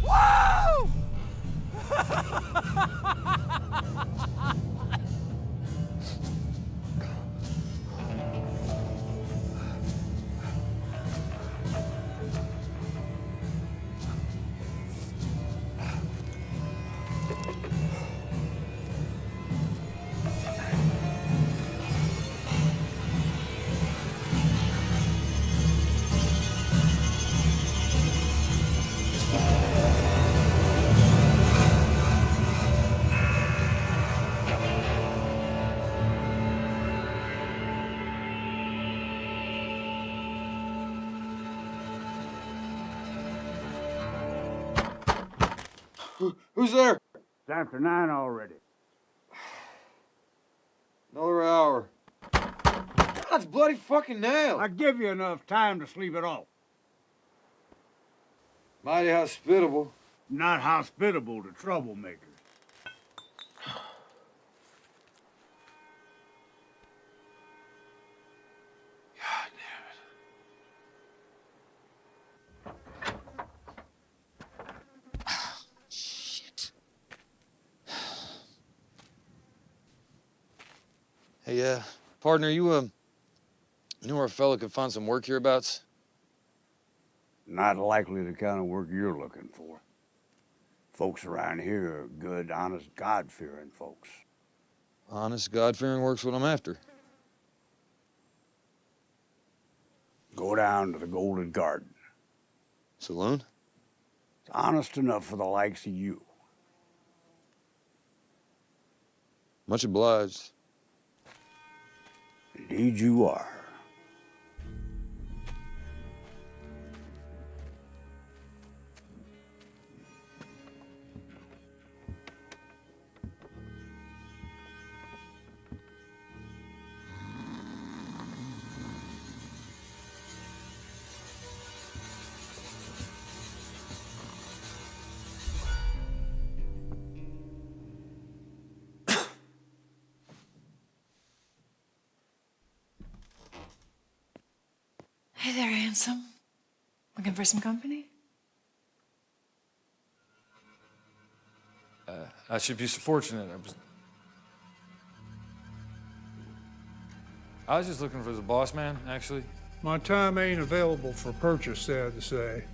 Woo! Who's there? It's after 9 already. Another hour. God's bloody fucking nail. I give you enough time to sleep it off. Mighty hospitable. Not hospitable to troublemakers. God damn it. Shit. Hey, partner, you know where a fella could find some work hereabouts? Not likely the kind of work you're looking for. Folks around here are good, honest, God-fearing folks. Honest, God-fearing work's what I'm after. Go down to the Golden Garden. Saloon? It's honest enough for the likes of you. Much obliged. Indeed you are. Hey there, handsome. Looking for some company? I should be so fortunate. I was just looking for the boss man, actually. My time ain't available for purchase, sad to say.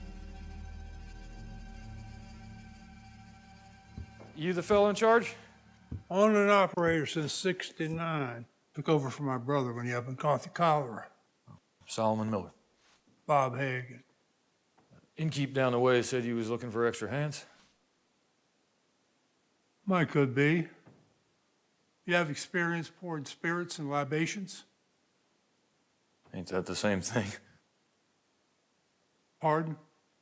You the fellow in charge? On and operator since '69. Took over from my brother when he up and caught the cholera. Solomon Miller. Bob Hagan. Innkeep down the way said you was looking for extra hands. Might could be. You have experience pouring spirits and libations? Ain't that the same thing? Pardon?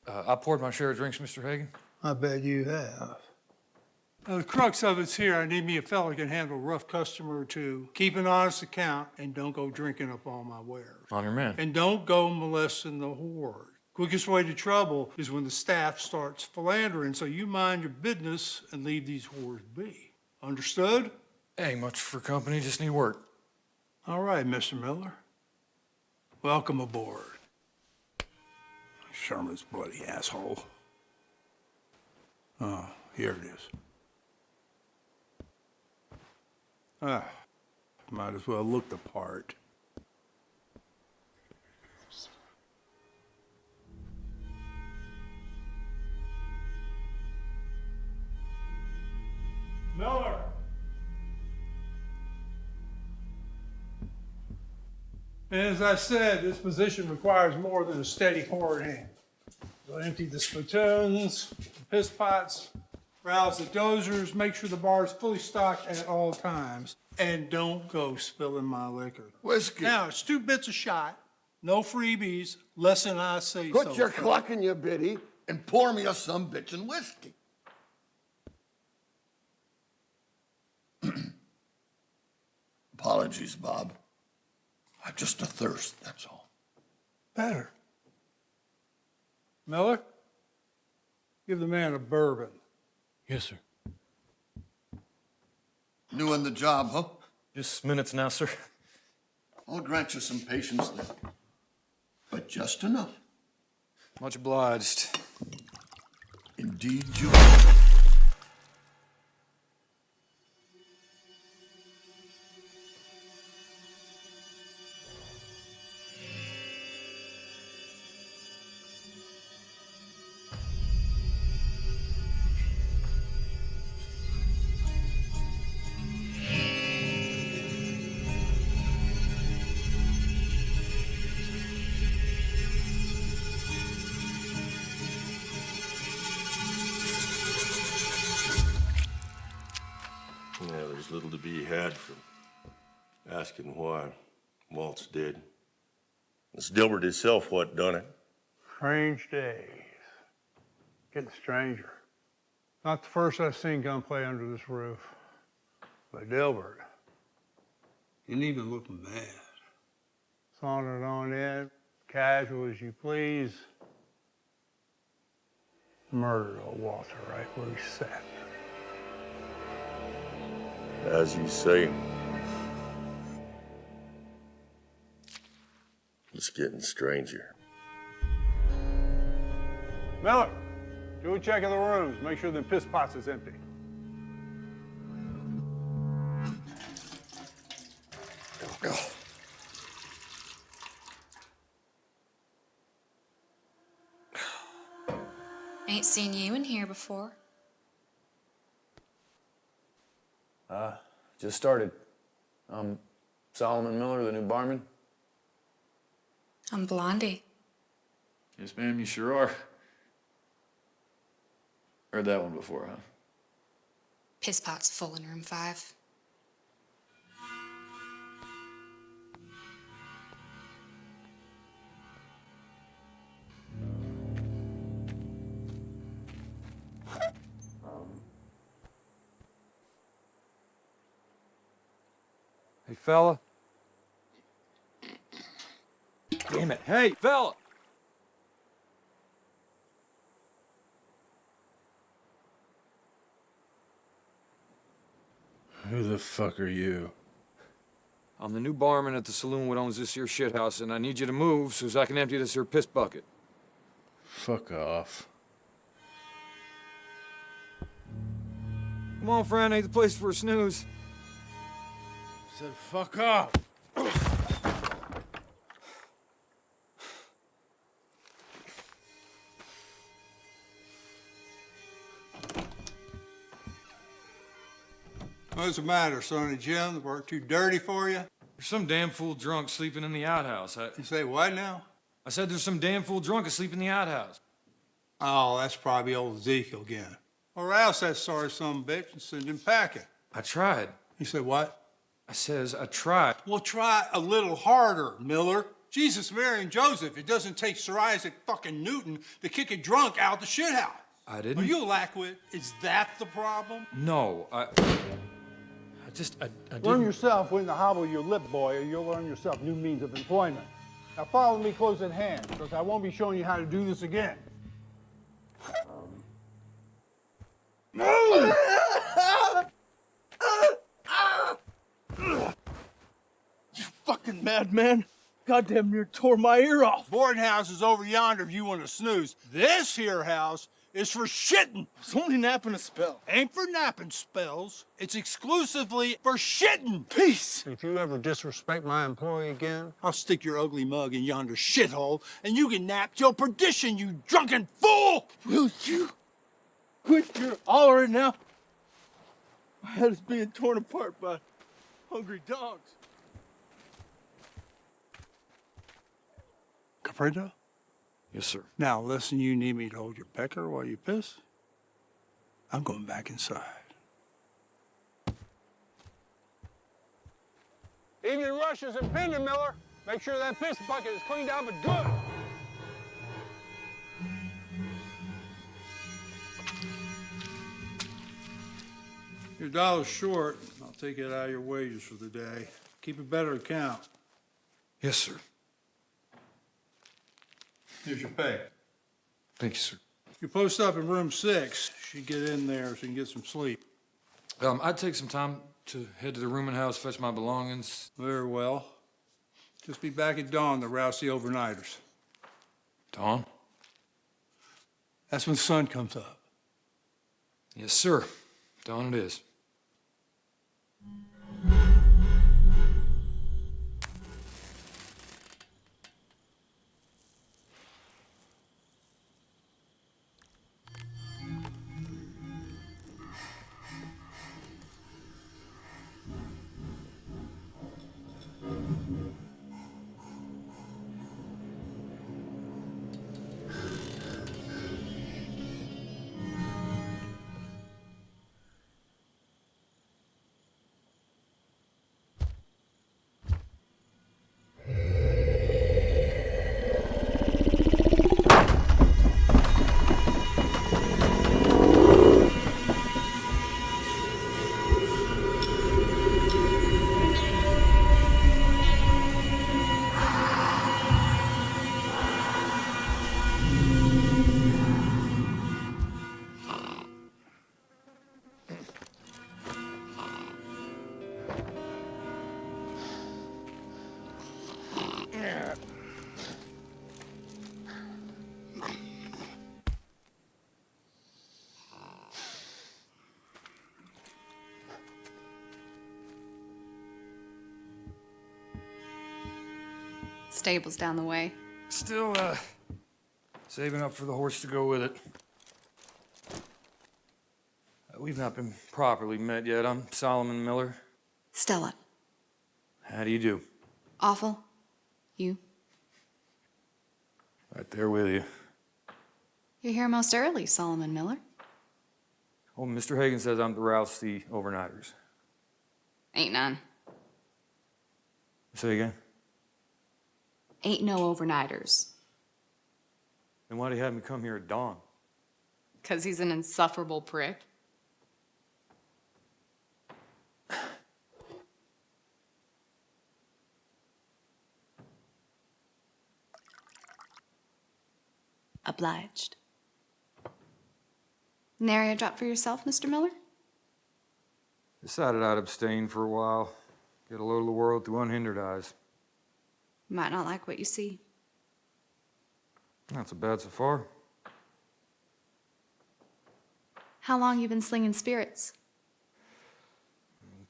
I poured my share of drinks, Mr. Hagan. I bet you have. Now, the crux of it's here. I need me a fella who can handle a rough customer or two, keep an honest account, and don't go drinking up all my wares. On your man. And don't go molesting the whore. Quickest way to trouble is when the staff starts philandering, so you mind your business and leave these whores be. Understood? Ain't much for company, just need work. All right, Mr. Miller. Welcome aboard. Sherman's bloody asshole. Oh, here it is. Might as well look the part. Miller! And as I said, this position requires more than a steady hard hand. You'll empty the spittoons, the piss pots, rouse the dozers, make sure the bar is fully stocked at all times, and don't go spilling my liquor. Whiskey. Now, it's 2 bits a shot, no freebies, less than I say so. Put your cluck in your biddy and pour me a some bitchin' whiskey. Apologies, Bob. I'm just athirst, that's all. Better. Miller, give the man a bourbon. Yes, sir. New on the job, huh? Just minutes now, sir. I'll grant you some patience then. but just enough. Much obliged. Indeed you are. Yeah, there's little to be had from asking why Walt's dead. It's Dilbert himself what done it. Strange days. Getting stranger. Not the first I've seen gunplay under this roof. But Dilbert didn't even look mad. Sauntered on in, casual as you please. Murdered old Walter right where he sat. As you say, it's getting stranger. Miller, do a check of the rooms. Make sure the piss pots is empty. Ain't seen you in here before. Just started. Solomon Miller, the new barman. I'm Blondie. Yes, ma'am, you sure are. Heard that one before, huh? Piss pot's full in room 5. Hey, fella. Damn it. Hey, fella! Who the fuck are you? I'm the new barman at the saloon what owns this here shithouse, and I need you to move so as I can empty this here piss bucket. Fuck off. Come on, friend, ain't the place for a snooze. Said fuck off. What's the matter, Sonny Jim? The work too dirty for you? There's some damn fool drunk sleeping in the outhouse. You say what now? I said there's some damn fool drunk asleep in the outhouse. Oh, that's probably old Ezekiel again. Or else that sorry son of a bitch and send him packing. I tried. You said what? I says I tried. Well, try a little harder, Miller. Jesus, Mary, and Joseph, it doesn't take Sir Isaac fucking Newton to kick a drunk out the shithouse. I didn't. Are you a lackwit? Is that the problem? No, I Learn didn't. yourself when to hobble your lip, boy, or you'll learn yourself new means of employment. Now follow me close at hand, because I won't be showing you how to do this again. Move! You fucking madman. Goddamn near tore my ear off. Boarding house is over yonder if you want to snooze. This here house is for shitting. I was only napping a spell. Ain't for napping spells. It's exclusively for shitting. Peace. If you ever disrespect my employee again, I'll stick your ugly mug in yonder shithole, and you can nap till perdition, you drunken fool! Will you quit your hollering now? My head is being torn apart by hungry dogs. Caprito? Yes, sir. Now, listen, you need me to hold your pecker while you piss? I'm going back inside. Evening rush is impending, Miller. Make sure that piss bucket is cleaned out but good. Your $1 short. I'll take it out of your wages for the day. Keep a better account. Yes, sir. Here's your pay. Thank you, sir. You post up in room 6. Should get in there so you can get some sleep. I'd take some time to head to the rooming house, fetch my belongings. Very well. Just be back at dawn to rouse the overnighters. Dawn? That's when the sun comes up. Yes, sir. Dawn it is. Stable's down the way. Still, saving up for the horse to go with it. We've not been properly met yet. I'm Solomon Miller. Stella. How do you do? Awful. You? Right there with you. You're here most early, Solomon Miller. Oh, Mr. Hagen says I'm to rouse the overnighters. Ain't none. Say again? Ain't no overnighters. Then why'd he have me come here at dawn? 'Cause he's an insufferable prick. Obliged. Nary a drop for yourself, Mr. Miller? Decided I'd abstain for a while. Get a load of the world through unhindered eyes. You might not like what you see. Not so bad so far. How long you been slinging spirits?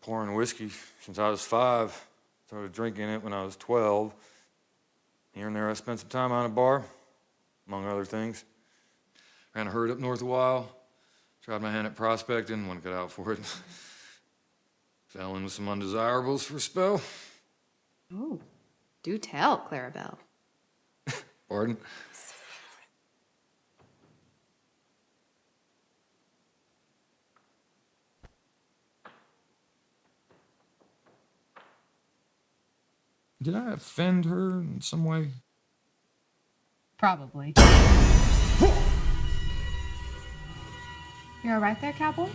Pouring whiskey since I was 5. Started drinking it when I was 12. Here and there I spent some time on a bar, among other things. Ran a herd up north a while. Tried my hand at prospecting, wouldn't get out for it. Fell in with some undesirables for a spell. Oh, do tell, Clarabelle. Pardon? Did I offend her in some way? Probably. You're all right there, cowboy?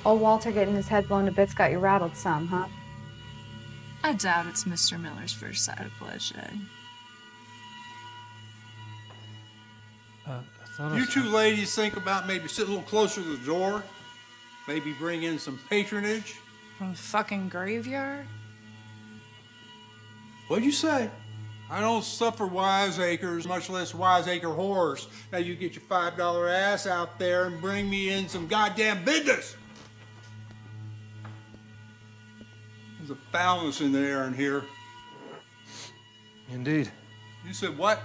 Old Walter getting his head blown to bits got you rattled some, huh? I doubt it's Mr. Miller's first sight of bloodshed. I thought You two ladies think about maybe sitting a little closer to the door? Maybe bring in some patronage? From the fucking graveyard? What'd you say? I don't suffer wiseacres, much less wiseacre whores. Now you get your $5 ass out there and bring me in some goddamn business. There's a balance in the air in here. Indeed. You said what?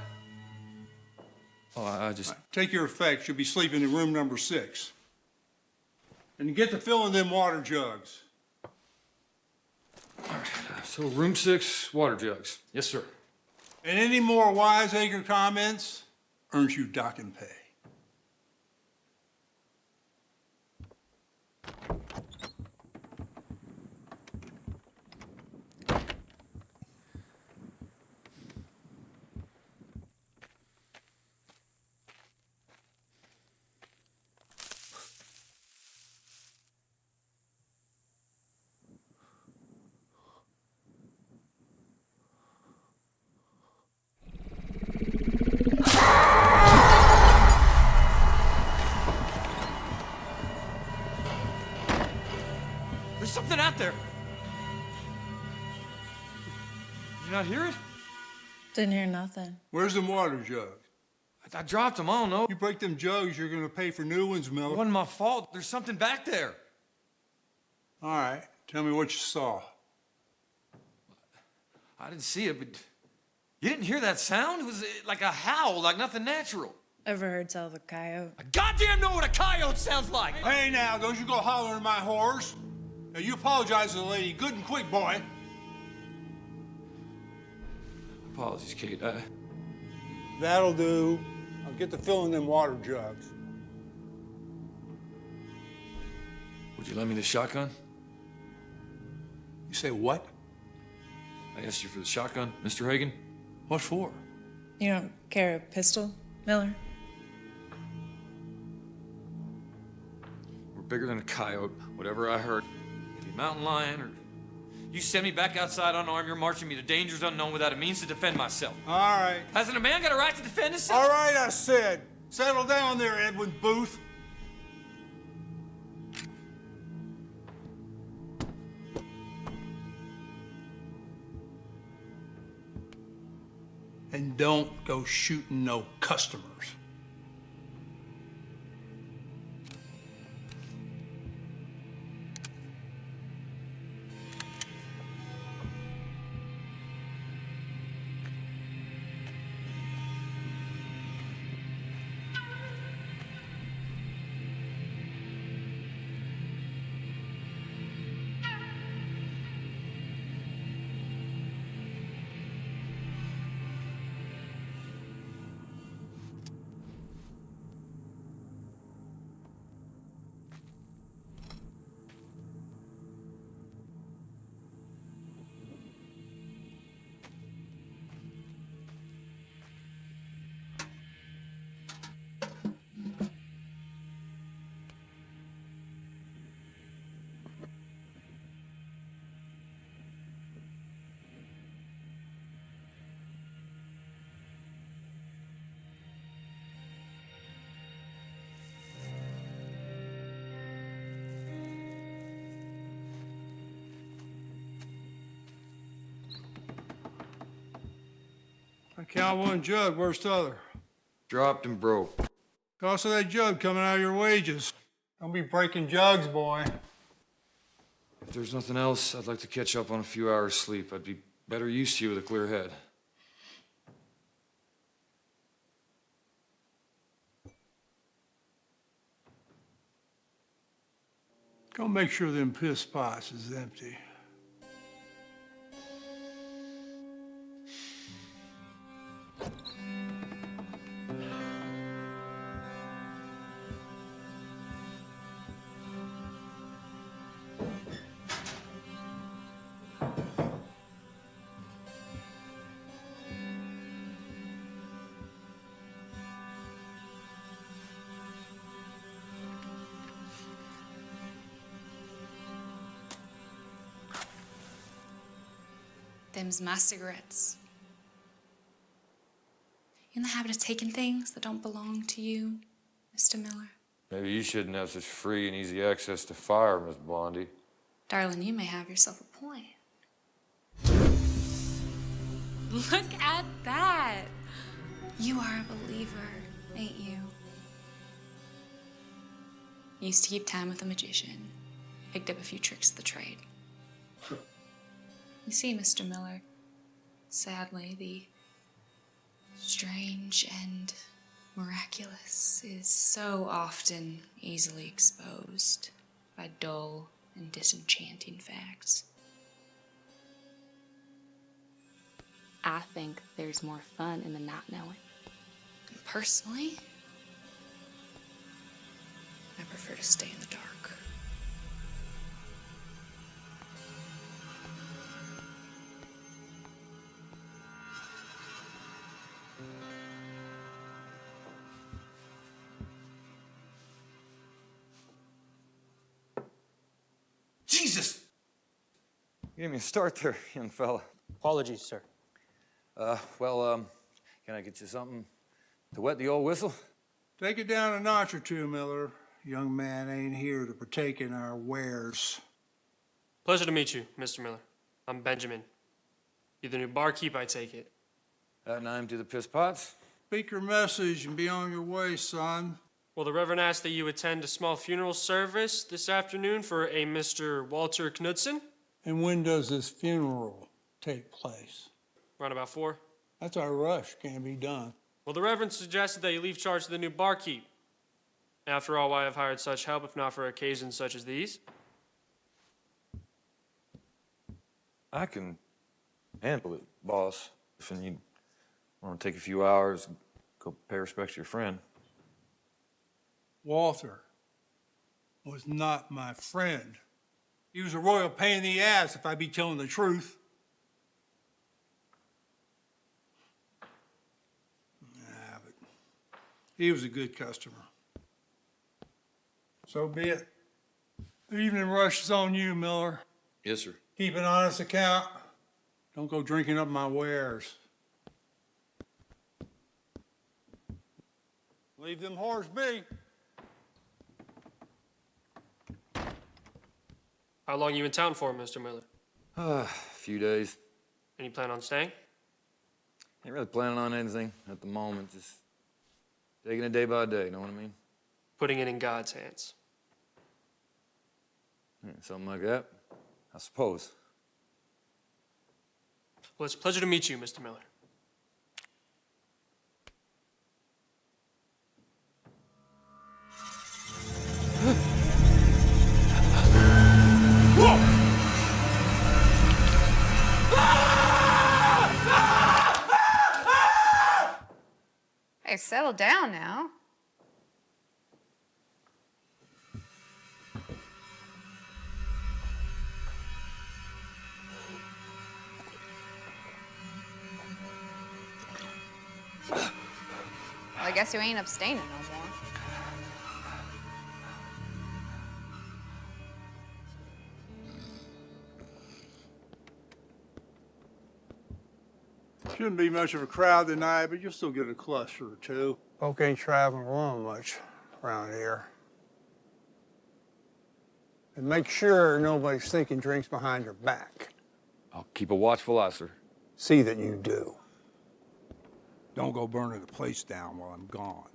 Oh, I just... Take your effects. You'll be sleeping in room number 6. And you get to filling them water jugs. So, room 6, water jugs. Yes, sir. And any more wiseacre comments earns you dock and pay. There's something out there. Did you not hear it? Didn't hear nothing. Where's the water jug? I I dropped them, I don't know. You break them jugs, you're gonna pay for new ones, It Miller. wasn't my fault. There's something back there. All right, tell me what you saw. I didn't see it, but you didn't hear that sound? It was like a howl, like nothing natural. Ever heard tell of a coyote? I goddamn know what a coyote sounds like! Hey now, don't you go hollering at my horse. Now you apologize to the lady, good and quick, boy. Apologies, Kate. That'll do. I'll get to filling them water jugs. Would you lend me the shotgun? You say what? I asked you for the shotgun, Mr. Hagen. What for? You don't carry a pistol, Miller? We're bigger than a coyote, whatever I heard. Maybe a mountain lion, or... You send me back outside unarmed, you're marching me to dangers unknown without a means to defend myself. All right. Hasn't a man got a right to defend himself? All right, I said. Settle down there, Edwin Booth. And don't go shooting no customers. I count one jug, where's the other? Dropped and broke. Cost of that jug coming out of your wages. Don't be breaking jugs, boy. If there's nothing else, I'd like to catch up on a few hours sleep. I'd be better used to you with a clear head. Go make sure them piss pots is empty. Them's my cigarettes. You in the habit of taking things that don't belong to you, Mr. Miller? Maybe you shouldn't have such free and easy access to fire, Miss Blondie. Darling, you may have yourself a point. Look at that. You are a believer, ain't you? Used to keep time with a magician. Picked up a few tricks of the trade. You see, Mr. Miller, sadly, the strange and miraculous is so often easily exposed by dull and disenchanting facts. I think there's more fun in the not knowing. Personally, I prefer to stay in the dark. Jesus! You gave me a start there, young fella. Apologies, sir. Can I get you something to wet the old whistle? Take it down a notch or two, Miller. Young man ain't here to partake in our wares. Pleasure to meet you, Mr. Miller. I'm Benjamin. You're the new barkeep, I take it. And I empty the piss pots. Speak your message and be on your way, son. Well, the Reverend asked that you attend a small funeral service this afternoon for a Mr. Walter Knudsen. And when does this funeral take place? Around about 4. That's our rush. Can't be done. Well, the Reverend suggested that you leave charge to the new barkeep. After all, why have hired such help if not for occasions such as these? I can handle it, boss. If you want to take a few hours, go pay respect to your friend. Walter was not my friend. He was a royal pain in the ass, if I be telling the truth. Nah, but he was a good customer. So be it. The evening rush is on you, Miller. Yes, sir. Keep an honest account. Don't go drinking up my wares. Leave them whores be. How long you in town for, Mr. Miller? A few days. Any plan on staying? Ain't really planning on anything at the moment. Just taking it day by day, know what I mean? Putting it in God's hands. Yeah, something like that, I suppose. Well, it's a pleasure to meet you, Mr. Miller. Hey, settle down now. Well, I guess you ain't abstaining no more. Shouldn't be much of a crowd tonight, but you'll still get a cluster or two. Folk ain't traveling alone much around here. And make sure nobody's thinking drinks behind your back. I'll keep a watchful eye, sir. See that you do. Don't go burning the place down while I'm gone.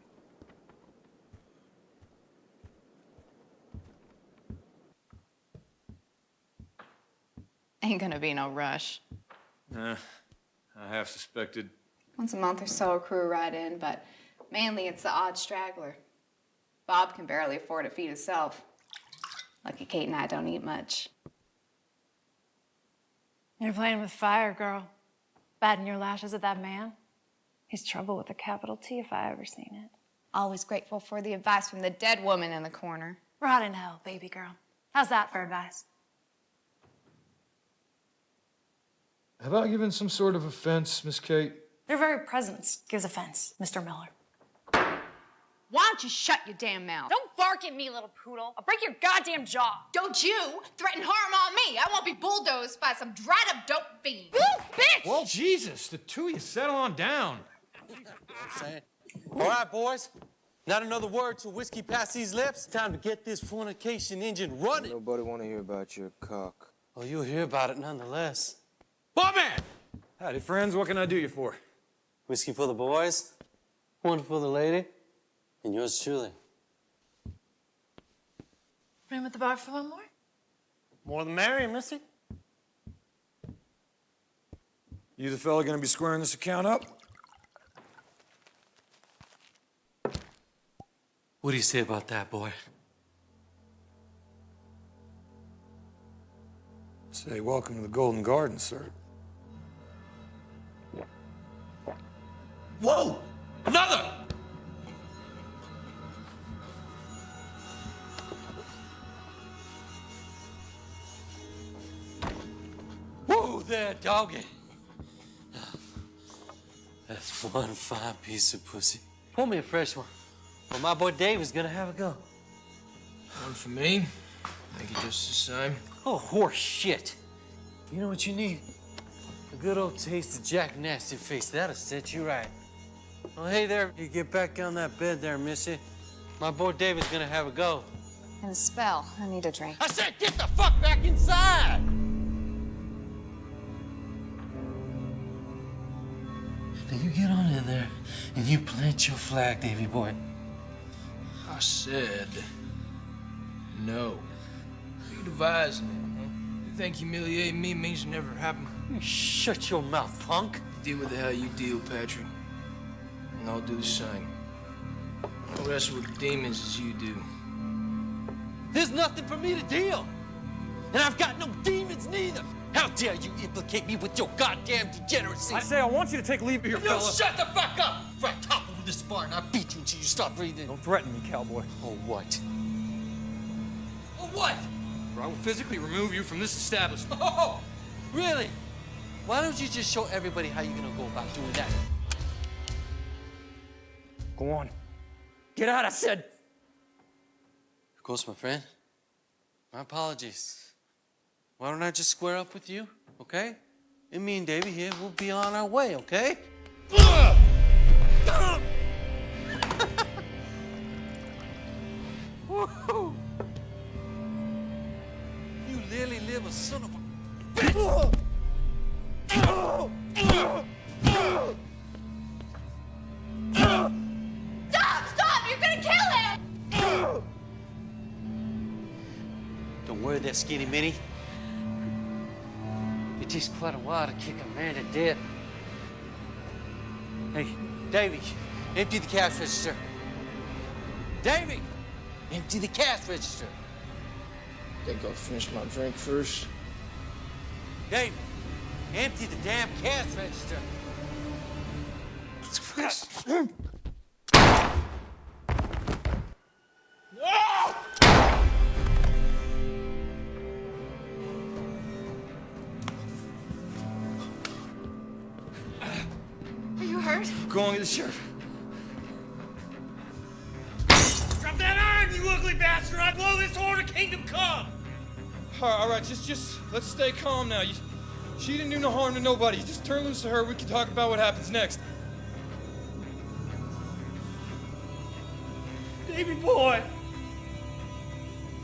Ain't gonna be no rush. I half suspected. Once a month or so, a crew ride in, but mainly it's the odd straggler. Bob can barely afford to feed himself. Lucky Kate and I don't eat much. You're playing with fire, girl. Batting your lashes at that man. He's trouble with a capital T if I ever seen it. Always grateful for the advice from the dead woman in the corner. Rot in hell, baby girl. How's that for advice? Have I given some sort of offense, Miss Kate? Your very presence gives offense, Mr. Miller. Why don't you shut your damn mouth? Don't bark at me, little poodle. I'll break your goddamn jaw. Don't you threaten harm on me. I won't be bulldozed by some dried-up dope fiend. Woo, bitch! Well, Jesus, the two of you settle on down. All right, boys. Not another word till whiskey past these lips. Time to get this fornication engine running. Nobody want to hear about your cock. Oh, you'll hear about it nonetheless. Barman! Howdy, friends. What can I do you for? Whiskey for the boys, one for the lady, and yours truly. Room at the bar for one more? More than merry, missy. You the fella gonna be squaring this account up? What do you say about that, boy? Say, welcome to the Golden Garden, sir. Whoa! Another! Whoa there, doggy. That's one fine piece of pussy. Pour me a fresh one. Well, my boy Dave is gonna have a go. One for me. Thank you just the same. Oh, horse shit. You know what you need? A good old taste of Jack Nasty Face. That'll set you right. Oh, hey there. You get back on that bed there, missy. My boy David's gonna have a go. And a spell. I need a drink. I said get the fuck back inside! Now you get on in there and you plant your flag, Davy boy. I said no. You advise me, huh? You think humiliating me means it never happened? You shut your mouth, punk. Deal with the hell you deal, Patrick. And I'll do the same. I'll wrestle with demons as you do. There's nothing for me to deal. And I've got no demons neither. How dare you implicate me with your goddamn degeneracy? I say I want you to take leave of your You fella. shut the fuck up! Before I topple over this bar and I beat you until you stop breathing. Don't threaten me, cowboy. Or what? Or what? Or I will physically remove you from this establishment. Oh, really? Why don't you just show everybody how you're gonna go about doing that? Go on. Get out, I said. Of course, my friend. My apologies. Why don't I just square up with you, okay? And me and Davey here, we'll be on our way, okay? Woo-hoo. You literally live a son of a bitch. Stop! You're gonna kill him! Don't worry there, skinny mini. It takes quite a while to kick a man to death. Hey, Davey, empty the cash register. Davey, empty the cash register. Think I'll finish my drink first. Davey, empty the damn cash register. Are you hurt? Go on, get the sheriff. Drop that iron, you ugly bastard! I blow this horn of kingdom come! All right, just let's stay calm now. She didn't do no harm to nobody. Just turn loose of her. We can talk about what happens next. Baby boy!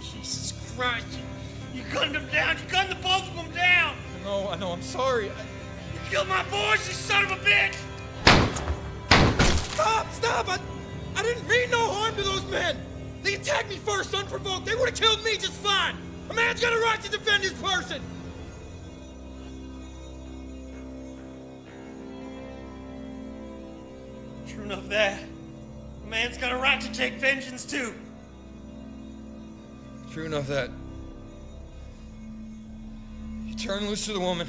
Jesus Christ! You gunned him down! You gunned the both of them down! I know. I'm sorry. You killed my boys, you son of a bitch! Stop! I didn't mean no harm to those men. They attacked me first, unprovoked. They would have killed me just fine. A man's got a right to defend his person. True enough that. A man's got a right to take vengeance too. True enough that. You turn loose to the woman,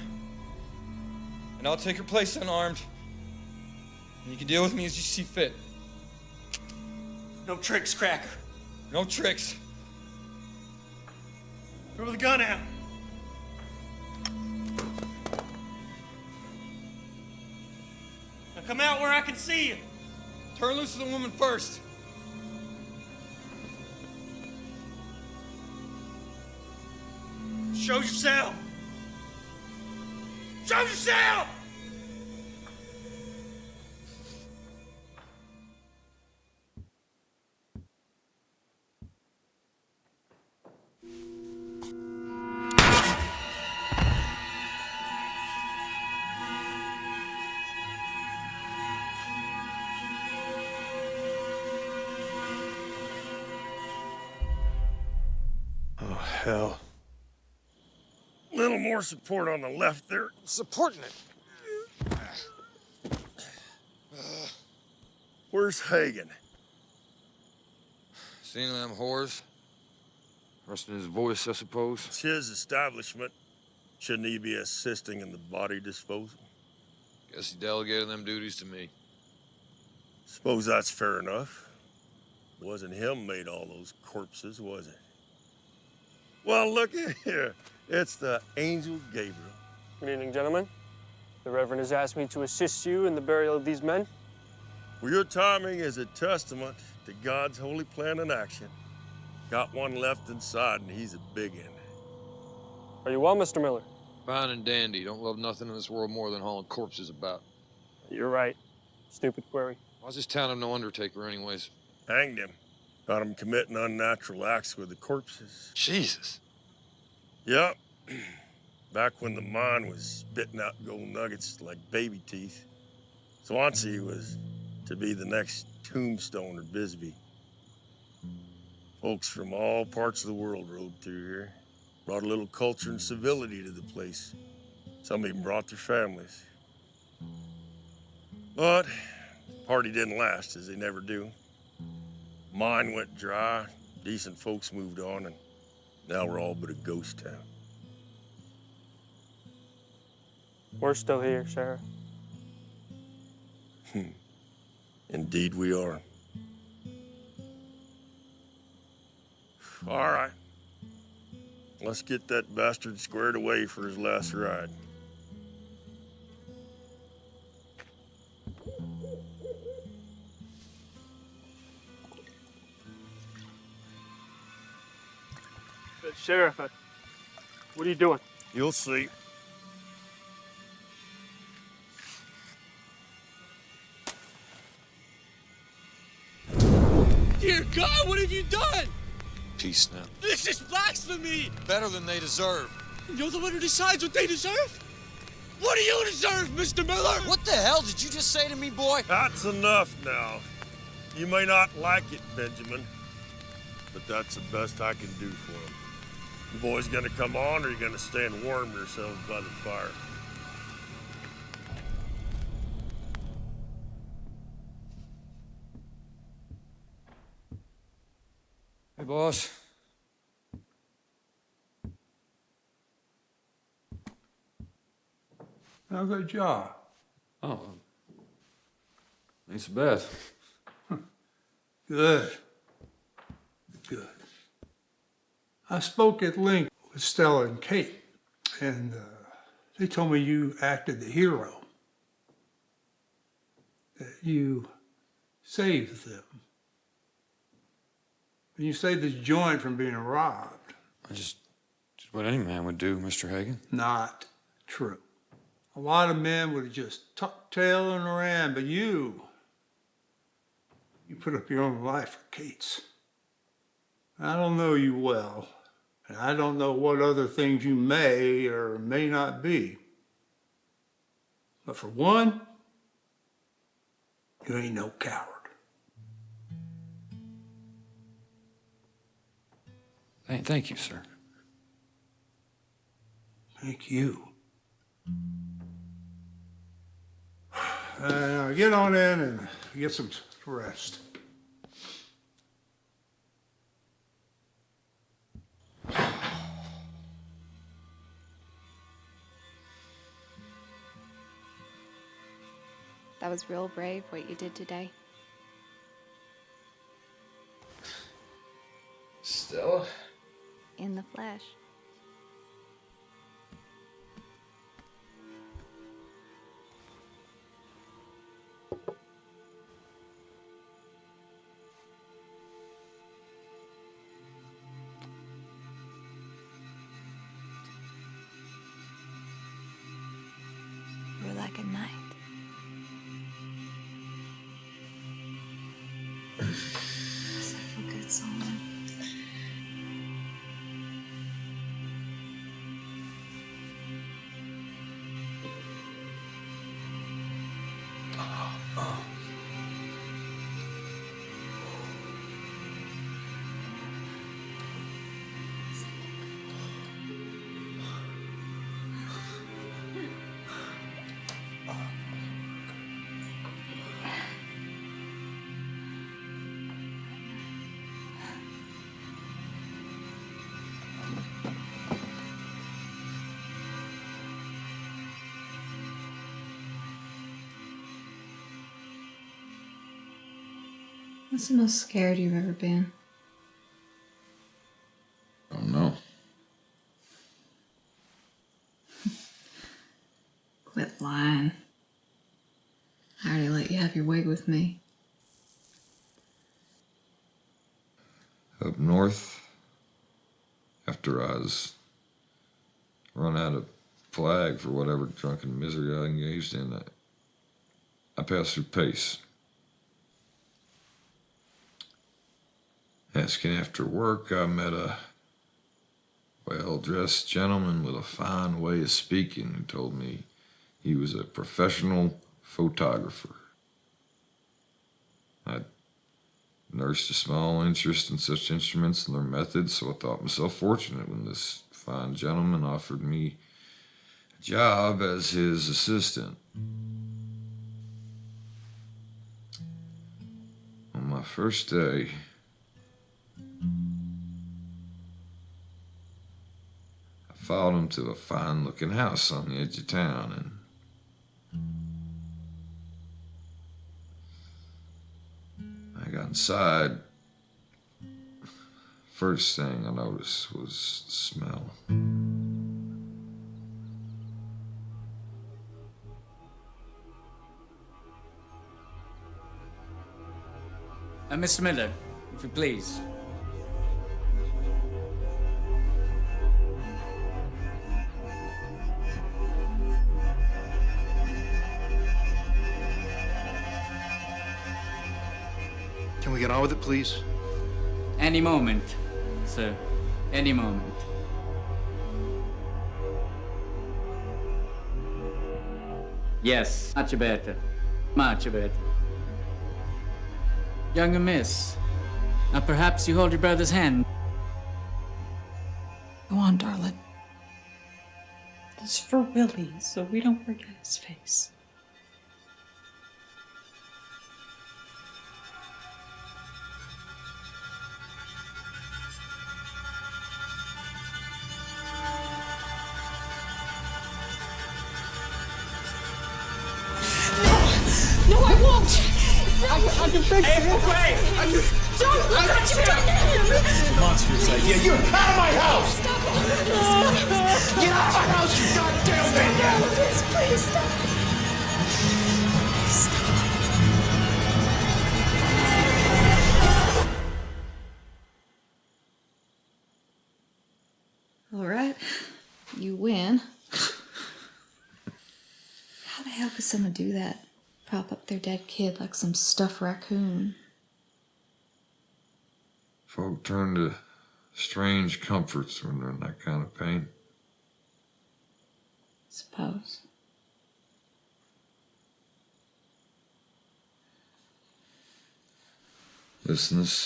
and I'll take her place unarmed. And you can deal with me as you see fit. No tricks, Cracker. No tricks. Throw the gun out. Now come out where I can see you. Turn loose to the woman first. Show yourself. Show yourself! Oh, hell. Little more support on the left there. Supporting it. Where's Hagen? Seen them whores? Resting his voice, I suppose. It's his establishment. Shouldn't he be assisting in the body disposal? Guess he delegated them duties to me. Suppose that's fair enough. It wasn't him made all those corpses, was it? Well, look here. It's the Angel Gabriel. Good evening, gentlemen. The Reverend has asked me to assist you in the burial of these men. Well, your timing is a testament to God's holy plan in action. Got one left inside, and he's a big one. Are you well, Mr. Miller? Fine and dandy. Don't love nothing in this world more than hauling corpses about. You're right. Stupid query. Why's this town have no undertaker anyways? Hanged him. Got him committing unnatural acts with the corpses. Jesus. Yep. Back when the mine was spitting out gold nuggets like baby teeth. Swansea was to be the next Tombstone or Bisbee. Folks from all parts of the world rode through here, brought a little culture and civility to the place. Some even brought their families. But the party didn't last, as they never do. Mine went dry, decent folks moved on, and now we're all but a ghost town. We're still here, Sheriff. Indeed we are. All right. Let's get that bastard squared away for his last ride. Sheriff, what are you doing? You'll see. Dear God, what have you done? Peace now. This is blasphemy! Better than they deserve. You're the one who decides what they deserve? What do you deserve, Mr. Miller? What the hell did you just say to me, boy? That's enough now. You may not like it, Benjamin, but that's the best I can do for him. You boys gonna come on, or you gonna stay and warm yourselves by the fire? Hey, boss. How's that job? Oh, ain't so bad. Good. Good. I spoke at length with Stella and Kate, and they told me you acted the hero. That you saved them. And you saved this joint from being robbed. I just did what any man would do, Mr. Hagen. Not true. A lot of men would have just tucked tail and ran, but you put up your own life for Kate's. I don't know you well, and I don't know what other things you may or may not be. But for one, you ain't no coward. Thank you, sir. Thank you. Get on in and get some rest. That was real brave what you did today. Stella? In the flesh. You're like a knight. Such a good song. What's the most scared you've ever been? Oh, no. Quit lying. I already let you have your wig with me. Up north, after I was run out of flag for whatever drunken misery I engaged in, I passed through Pace. Asking after work, I met a well-dressed gentleman with a fine way of speaking who told me he was a professional photographer. I nursed a small interest in such instruments and their methods, so I thought myself fortunate when this fine gentleman offered me a job as his assistant. On my first day, I followed him to a fine-looking house on the edge of town, and I got inside. First thing I noticed was the smell. Mr. Miller, if you please. Can we get on with it, please? Any moment, sir. Any moment. Yes, much better. Much better. Younger miss, now perhaps you hold your brother's hand. Go on, darling. It's for Willie, so we don't forget his face. No, I won't! I can fix it! Hey, away! Don't look what you've done to him! Monstrous idea. You're out of my house! Stop it! Get out of my house, you goddamn bandit! Please stop. All right, you win. How the hell could someone do that? Prop up their dead kid like some stuffed raccoon. Folk turn to strange comforts when they're in that kind of pain. Suppose. Listen, this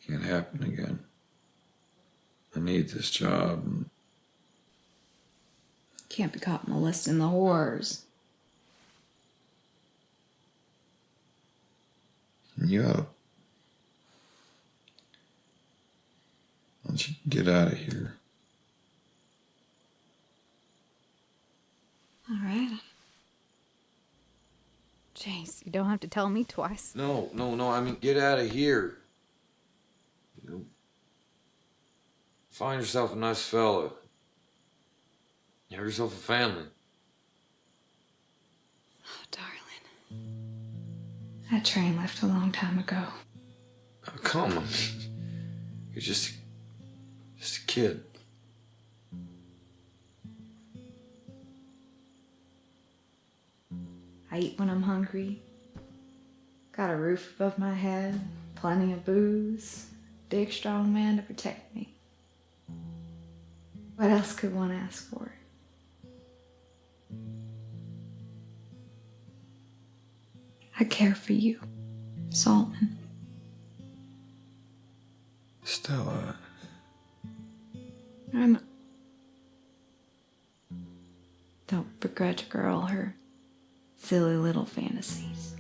can't happen again. I need this job. And Can't be caught molesting the whores. you ought to... Why don't you get out of here? All right. Jace, you don't have to tell me twice. No, I mean, get out of here. You know, find yourself a nice fella. Have yourself a family. Oh, darling. That train left a long time ago. Oh, come on. You're just a kid. I eat when I'm hungry. Got a roof above my head, plenty of booze, big strong man to protect me. What else could one ask for? I care for you, Solomon. Stella. Don't begrudge a girl her silly little fantasies.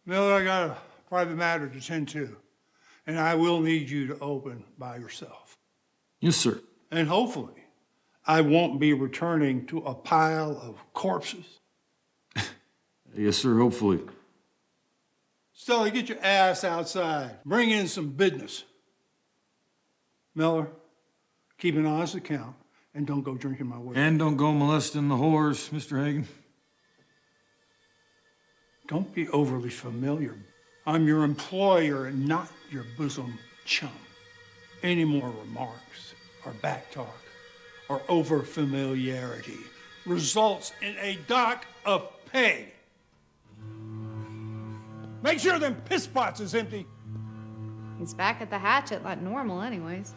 Miller, I got a private matter to tend to, and I will need you to open by yourself. Yes, sir. And hopefully, I won't be returning to a pile of corpses. Yes, sir, hopefully. Stella, get your ass outside. Bring in some business. Miller, Keep an honest account, and don't go drinking my whiskey. And don't go molesting the whores, Mr. Hagen. Don't be overly familiar. I'm your employer and not your bosom chum. Any more remarks or back talk or over familiarity results in a dock of pay. Make sure them piss pots is empty. He's back at the hatchet like normal anyways.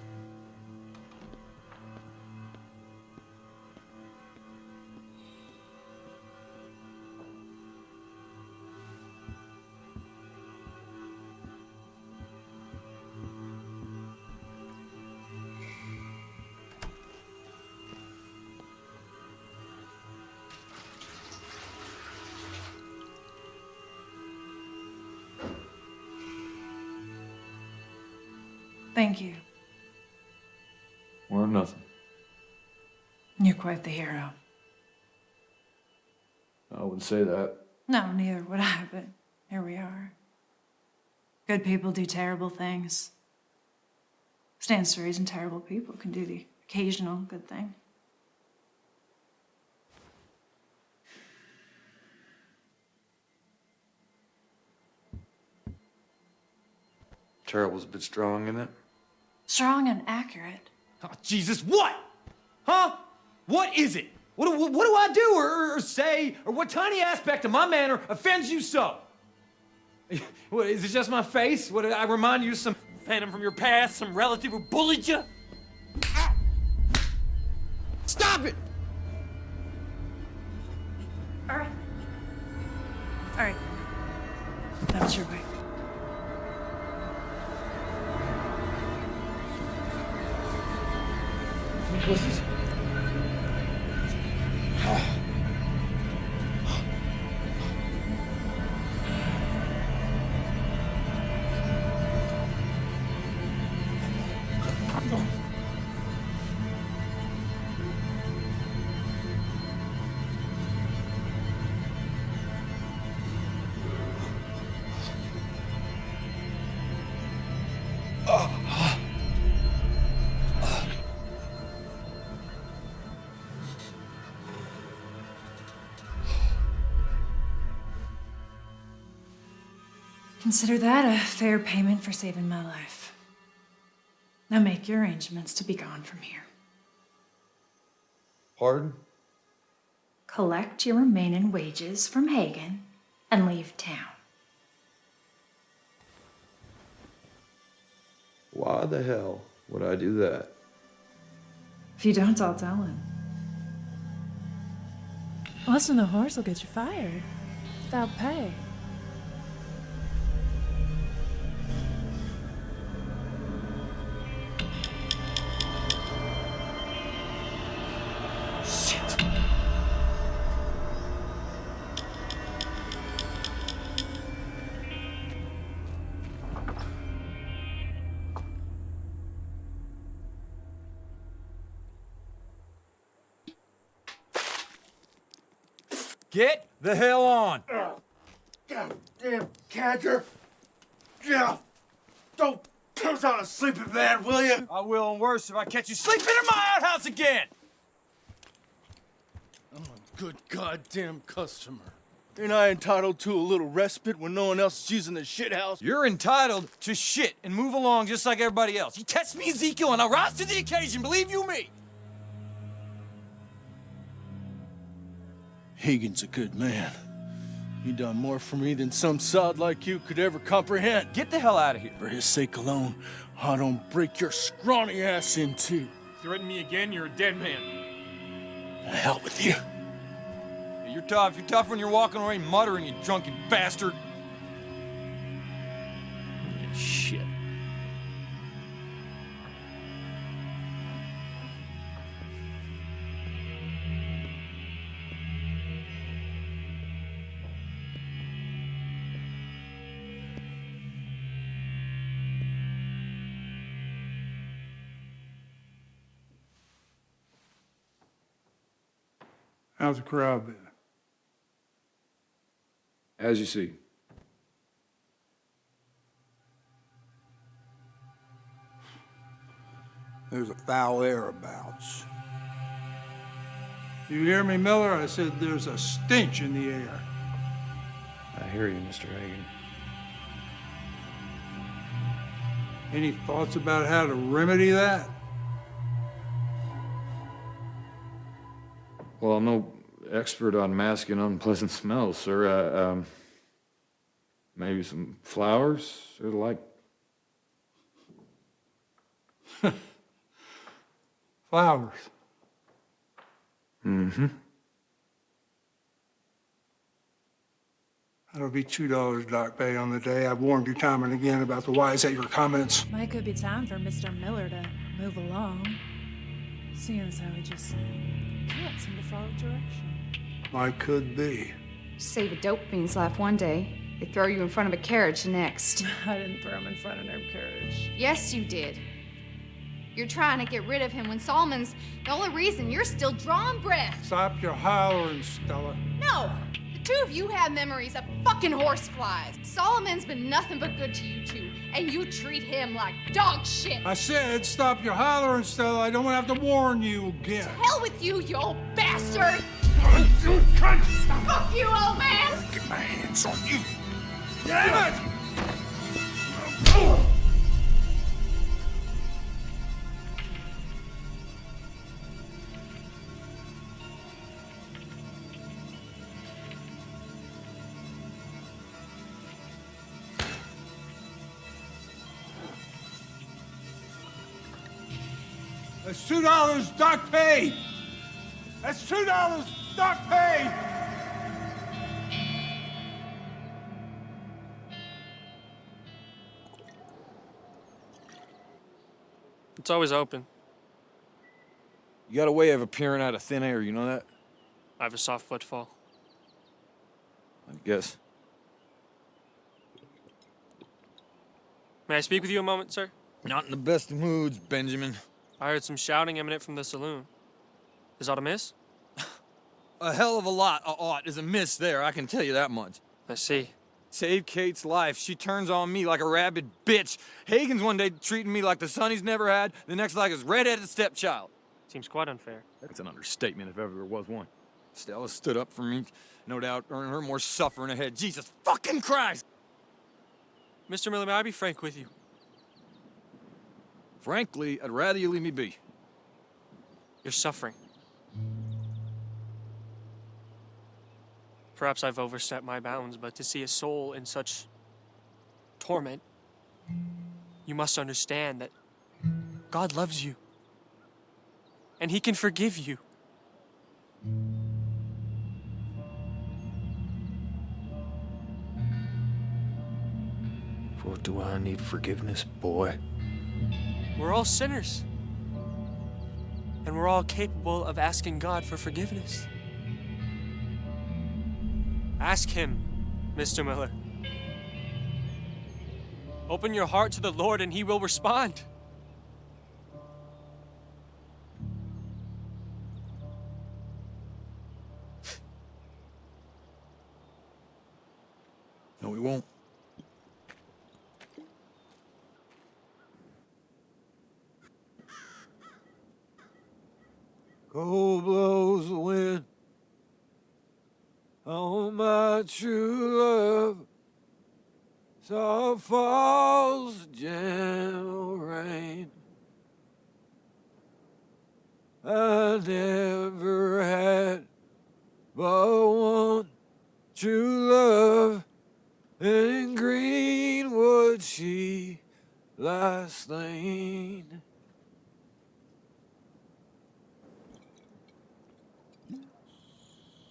Thank you. Or nothing. You're quite the hero. I wouldn't say that. No, neither would I, but here we are. Good people do terrible things. Stands to reason terrible people can do the occasional good thing. Terrible's a bit strong, isn't it? Strong and accurate. Oh, Jesus, what? Huh? What is it? What do I do or say, or what tiny aspect of my manner offends you so? What, is it just my face? What, did I remind you of some phantom from your past, some relative who bullied you? Ah! Stop it! All right. All right. That was your way. What's this? Consider that a fair payment for saving my life. Now make your arrangements to be gone from here. Pardon? Collect your remaining wages from Hagen and leave town. Why the hell would I do that? If you don't, I'll tell him. Less than the horse will get you fired without pay. Get the hell on! Goddamn cadger! Yeah! Don't piss on a sleeping man, will you? I will, and worse if I catch you sleeping in my outhouse again! I'm a good goddamn customer. Ain't I entitled to a little respite when no one else is using the shit house? You're entitled to shit and move along just like everybody else. You test me, Ezekiel, and I'll rise to the occasion, believe you me! Hagen's a good man. He done more for me than some sod like you could ever comprehend. Get the hell out of here. For his sake alone, I don't break your scrawny ass in two. Threaten me again, you're a dead man. The hell with you. Yeah, you're tough. You're tough when you're walking away muttering, you drunken bastard. Shit. How's the crowd been? As you see. There's a foul air abouts. You hear me, Miller? I said there's a stench in the air. I hear you, Mr. Hagen. Any thoughts about how to remedy that? Well, I'm no expert on masking unpleasant smells, sir. Maybe some flowers or the like. Flowers. Mm-hmm. That'll be $2, Doc Bay, on the day. I've warned you time and again about the wiseacre comments. Might could be time for Mr. Miller to move along, seeing as how he just can't seem to follow direction. Might could be. Save a dope fiend's life one day, they throw you in front of a carriage the next. I didn't throw him in front of no carriage. Yes, you did. You're trying to get rid of him when Solomon's the only reason you're still drawing breath. Stop your hollering, Stella. No! The two of you have memories of fucking horseflies. Solomon's been nothing but good to you two, and you treat him like dog shit. I said stop your hollering, Stella. I don't have to warn you again. To hell with you, you old bastard! You cunt! Fuck you, old man! Get my hands on you. Damn it! That's $2, Doc Pay! That's $2, Doc Pay! It's always open. You got a way of appearing out of thin air, you know that? I have a soft footfall. I guess. May I speak with you a moment, sir? Not in the best of moods, Benjamin. I heard some shouting eminent from the saloon. Is aught amiss? A hell of a lot of aught is amiss there, I can tell you that much. I see. Save Kate's life. She turns on me like a rabid bitch. Hagen's one day treating me like the son he's never had, the next like his red-headed stepchild. Seems quite unfair. That's an understatement if ever there was one. Stella stood up for me, no doubt earning her more suffering ahead. Jesus fucking Christ! Mr. Miller, may I be frank with you? Frankly, I'd rather you leave me be. You're suffering. Perhaps I've overstepped my bounds, but to see a soul in such torment, you must understand that God loves you. And He can forgive you. For what do I need forgiveness, boy? We're all sinners. And we're all capable of asking God for forgiveness. Ask Him, Mr. Miller. Open your heart to the Lord and He will respond. No, we won't. Cold blows the wind on my true love. Soft falls the gentle rain. I never had but one true love, and in Greenwood she lies slain.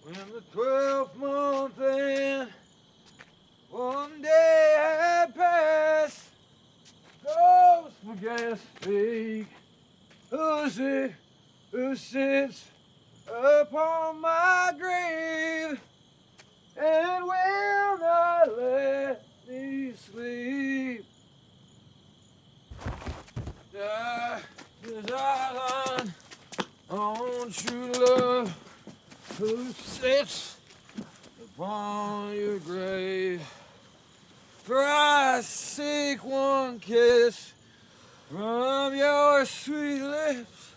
When the 12th month end, one day had passed, ghosts began to speak. Who's it who sits upon my grave and will not let me sleep? Design on true love, who sits upon your grave. For I seek one kiss from your sweet lips,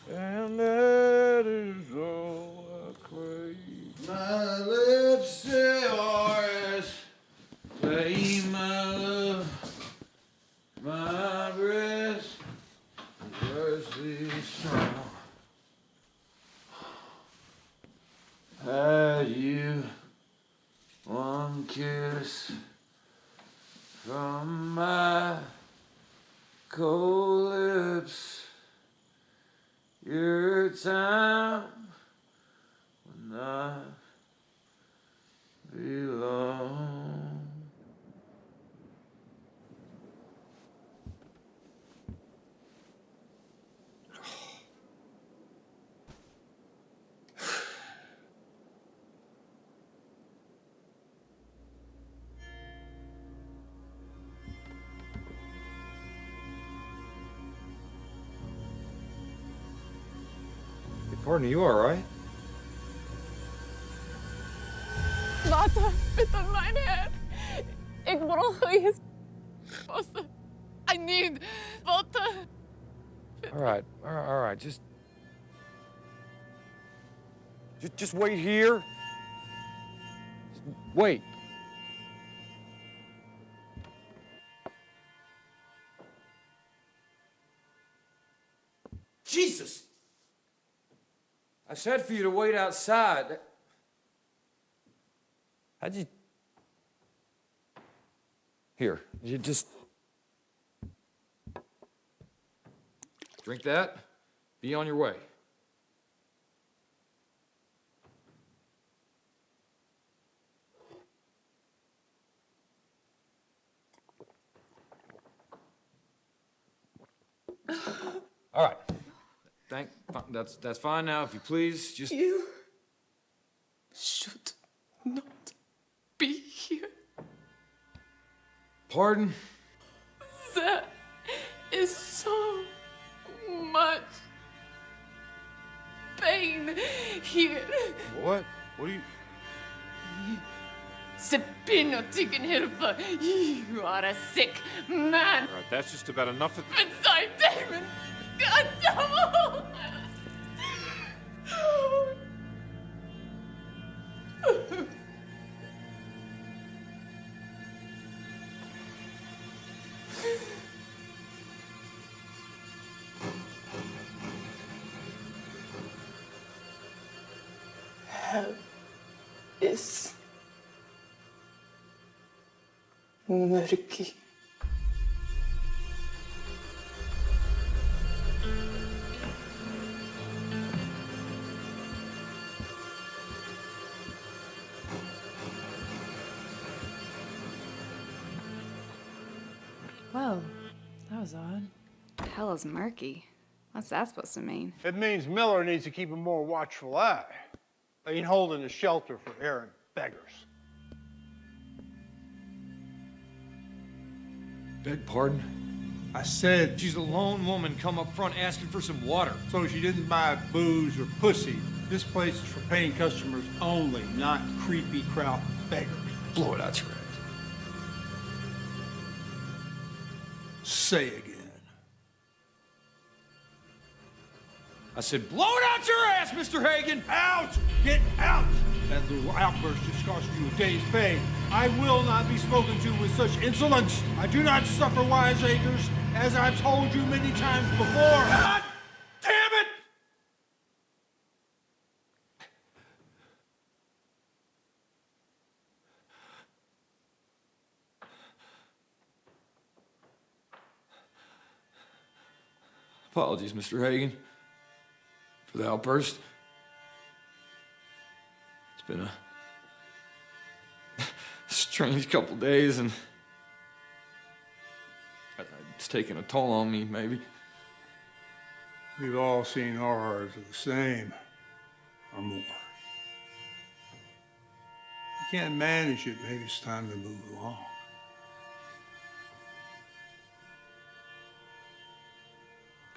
and that is all I crave. My lips say Horace, play my love, my breast, mercy song. Had you one kiss from my cold lips, your time will not be long. Pardon, you all right? Vater, bitte mein Herr. Ich brauche jetzt Wasser. I need water. All right. Just wait here. Just wait. Jesus! I said for you to wait outside. How'd you... Here, you just... Drink that, be on your way. All right. That's fine now, if you please, just... You should not be here. Pardon? There is so much pain here. What? What do you... Sabino taken Hidfa. You are a sick man. All right, that's just about enough of... Inside Damon. God damn. Hell is murky. Well, that was odd. Hell is murky. What's that supposed to mean? It means Miller needs to keep a more watchful eye. Ain't holding a shelter for errant beggars. Beg pardon? I said She's a lone woman come up front asking for some water. so she didn't buy booze or pussy. This place is for paying customers only, not creepy kraut beggars. Blow it out your ass. Say again. I said, blow it out your ass, Mr. Hagen! Out! Get out! That little outburst just cost you a day's pay. I will not be spoken to with such insolence. I do not suffer wiseacres, as I've told you many times before. God damn it! Apologies, Mr. Hagen, for the outburst. It's been a strange couple days, and it's taken a toll on me, maybe. We've all seen horrors of the same, or more. You can't manage it, maybe it's time to move along.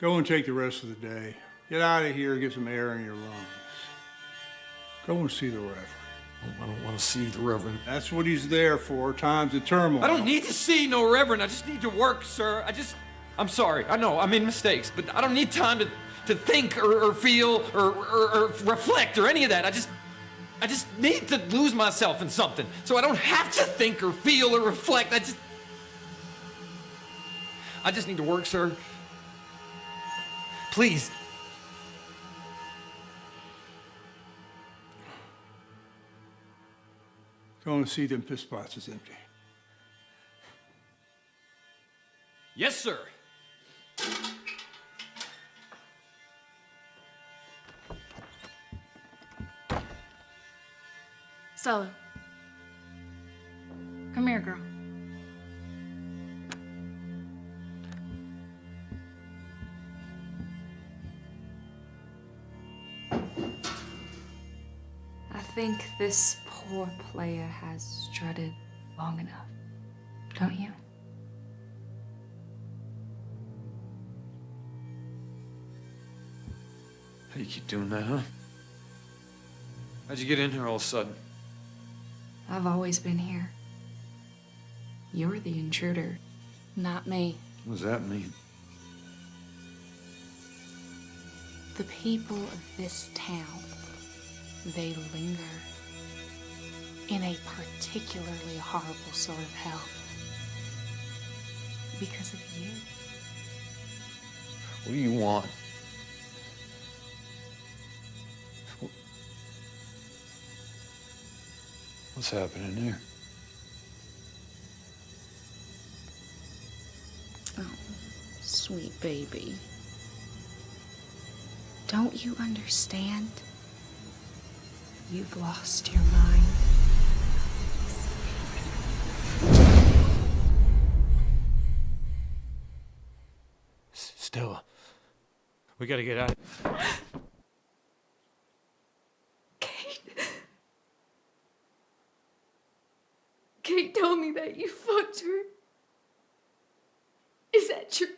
Go and take the rest of the day. Get out of here, get some air in your lungs. Go and see the Reverend. I don't want to see the Reverend. That's what he's there for, times of turmoil. I don't need to see no Reverend. I just need to work, sir. I'm sorry. I know I made mistakes, but I don't need time to think or feel or reflect or any of that. I just need to lose myself in something so I don't have to think or feel or reflect. I just need to work, sir. Please. Going to see them piss spots is empty. Yes, sir. Stella. Come here, girl. I think this poor player has strutted long enough, don't you? How you keep doing that, huh? How'd you get in here all of a sudden? I've always been here. You're the intruder, not me. What does that mean? The people of this town, they linger in a particularly horrible sort of hell. Because of you. What do you want? What's happening here? Oh, sweet baby. Don't you understand? You've lost your mind. Stella, we gotta get out of here. Kate told me that you fucked her. Is that true?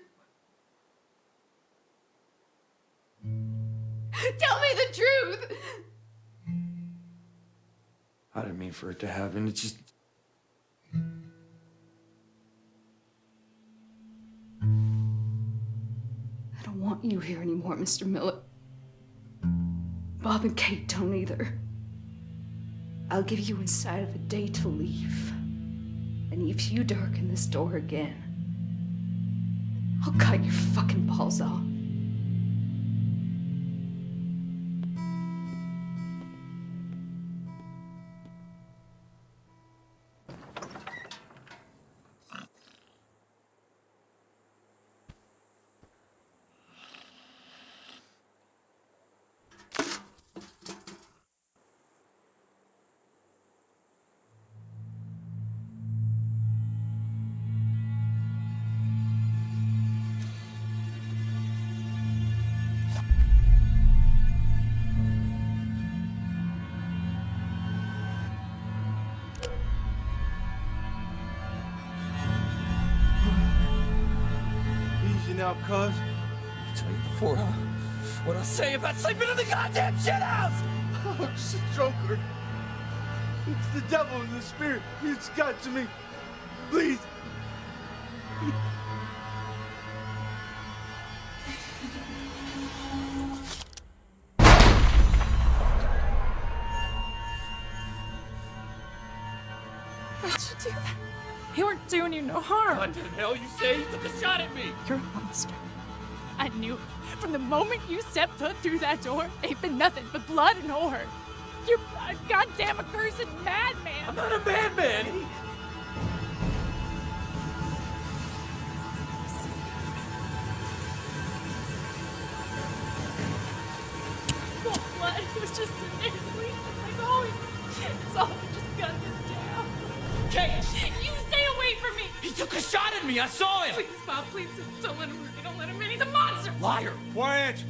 Tell me the truth! I didn't mean for it to happen. It's just... I don't want you here anymore, Mr. Miller. Bob and Kate don't either. I'll give you inside of a day to leave. And if you darken this door again, I'll cut your fucking balls off. Now, cuz. I tell you before, huh? What I say about sleeping in the goddamn shit house! I'm just a drunkard. It's the devil in the spirit. It's got to me. Please. Why'd you do that? You weren't doing you no harm. What the hell you say? You took a shot at me! You're a monster. I knew it. From the moment you stepped foot through that door, ain't been nothing but blood and horror. You're a goddamn accursed madman. I'm not a madman! Well, blood, it was just sitting there sleeping like always. It's all just gotta get down. Kate! You stay away from me! He took a shot at me! I saw him! Please, Bob, please, don't let him hurt me. Don't let him in. He's a monster! Liar! Quiet!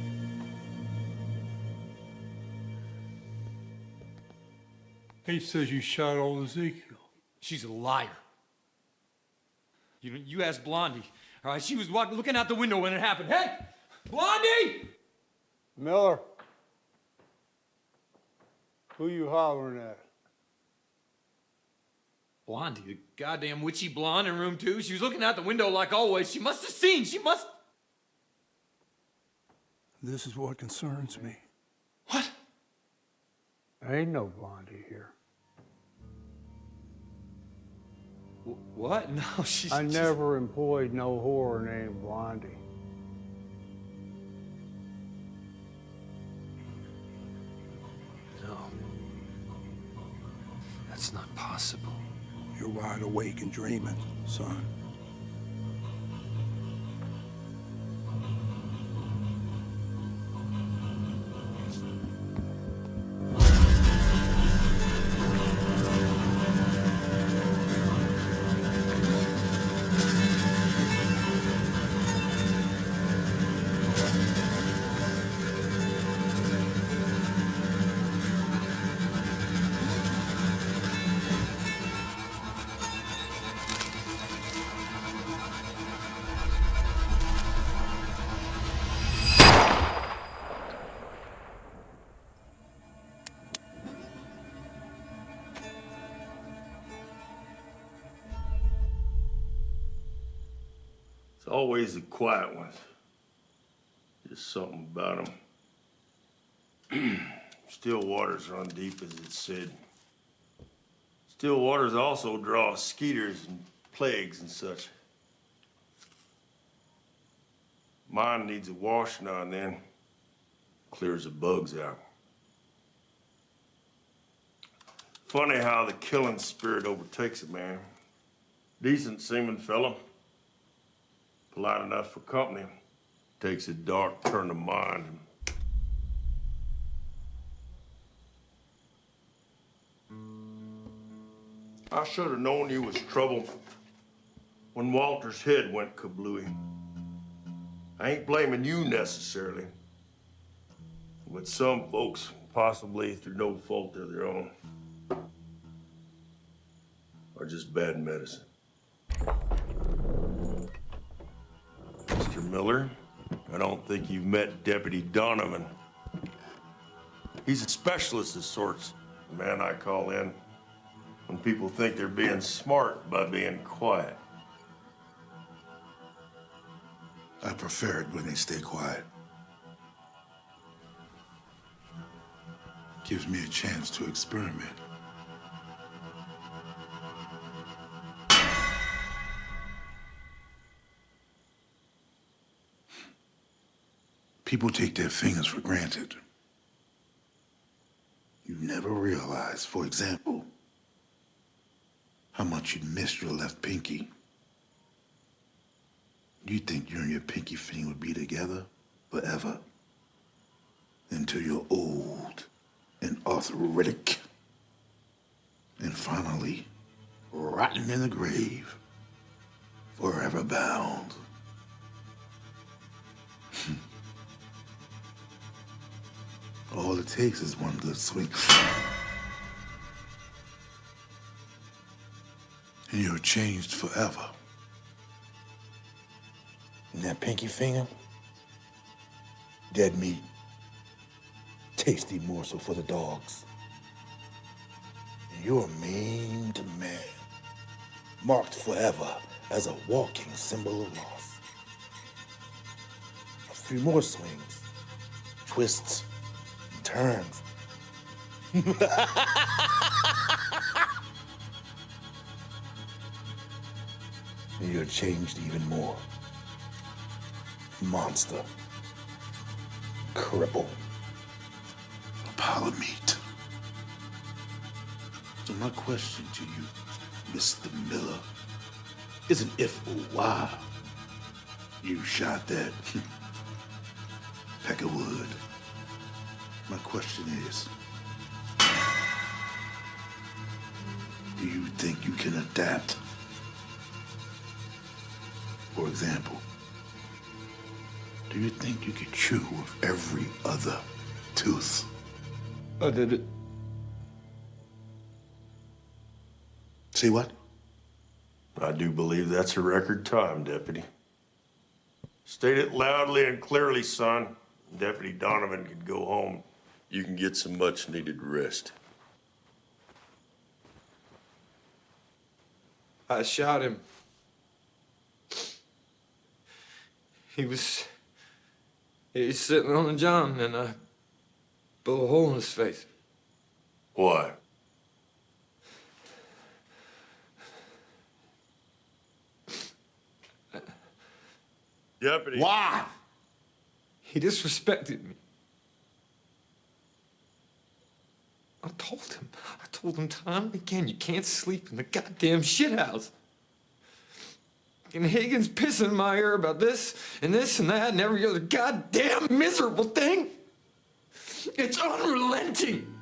Kate says you shot old Ezekiel. She's a liar. You asked Blondie. All right, she was looking out the window when it happened. Hey! Blondie! Miller. Who you hollering at? Blondie, the goddamn witchy blonde in room 2. She was looking out the window like always. She must have seen. She must... This is what concerns me. What? There ain't no Blondie here. What? No, she's... I never employed no whore named Blondie. No. That's not possible. You're wide awake and dreaming, son. It's always the quiet ones. Just something about them. Still waters run deep, as it said. Still waters also draw skeeters and plagues and such. Mine needs a wash now and then. Clears the bugs out. Funny how the killing spirit overtakes a man. Decent seeming fella. Polite enough for company. Takes a dark turn of mind. I should have known you was trouble when Walter's head went kablooey. I ain't blaming you necessarily, but some folks, possibly through no fault of their own, are just bad medicine. Mr. Miller, I don't think you've met Deputy Donovan. He's a specialist of sorts, the man I call in when people think they're being smart by being quiet. I prefer it when they stay quiet. Gives me a chance to experiment. People take their fingers for granted. You never realize, for example, how much you missed your left pinky. You think you and your pinky finger would be together forever until you're old and arthritic and finally rotten in the grave, forever bound. All it takes is one good swing, and you're changed forever. And that pinky finger, dead meat, tasty morsel for the dogs. And you're a maimed man, marked forever as a walking symbol of loss. A few more swings, twists, and turns. And you're changed even more. Monster. Cripple. A pile of meat. So my question to you, Mr. Miller, isn't if or why you shot that peck of wood. My question is, do you think you can adapt? For example, do you think you could chew with every other tooth? I did it. See what? I do believe that's a record time, Deputy. State it loudly and clearly, son. Deputy Donovan can go home. You can get some much-needed rest. I shot him. He was sitting on the john, and I blew a hole in his face. Why? Deputy. Why? He disrespected me. I told him time and again, you can't sleep in the goddamn shithouse. And Higgins pissing in my ear about this and that and every other goddamn miserable thing. It's unrelenting.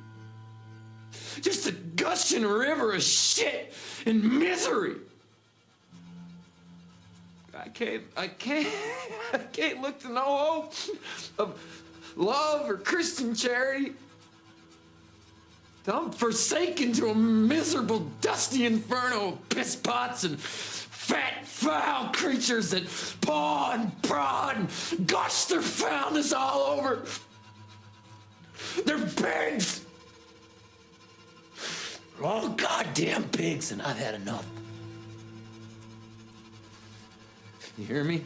Just a gushing river of shit and misery. I can't look to no hope of love or Christian charity. I'm forsaken to a miserable, dusty inferno of piss pots and fat, foul creatures that paw and prod and gush their foulness all over. They're pigs. They're all goddamn pigs, and I've had enough. You hear me?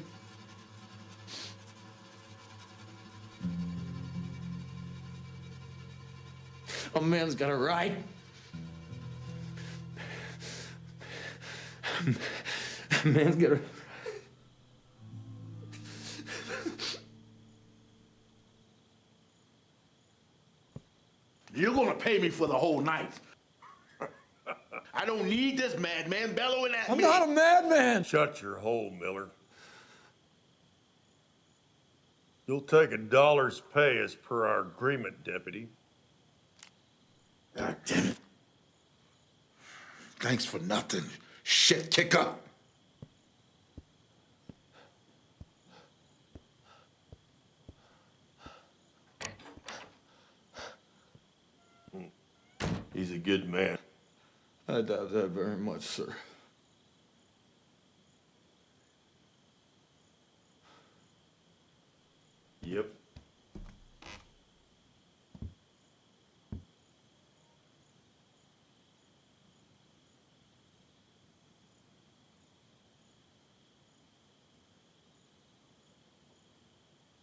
A man's got a right. A man's got a... You're gonna pay me for the whole night. I don't need this madman bellowing at me. I'm not a madman. Shut your hole, Miller. You'll take $1's pay as per our agreement, Deputy. God damn it. Thanks for nothing, shit kicker. He's a good man. I doubt that very much, sir. Yep.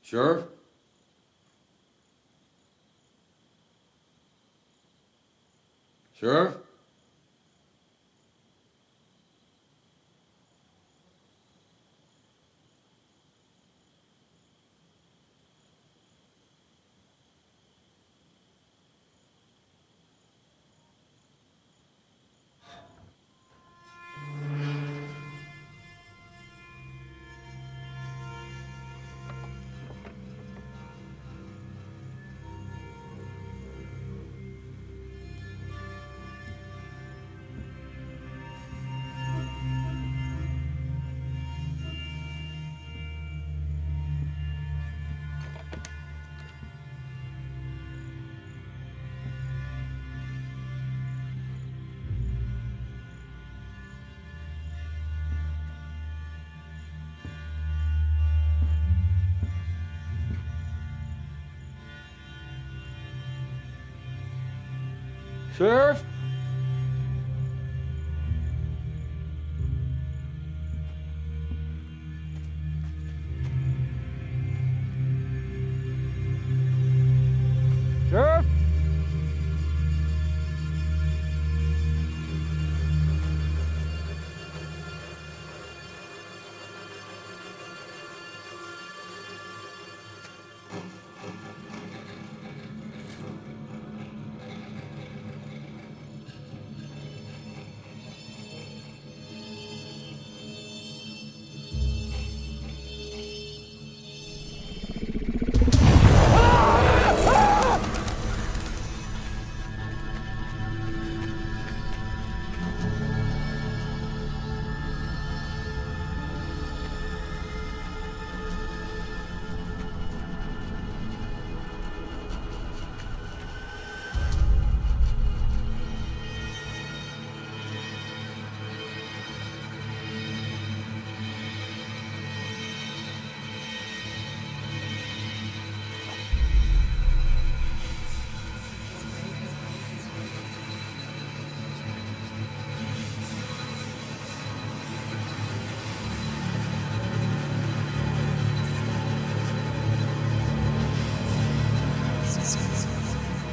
Sheriff? Sheriff? Sheriff? Sheriff?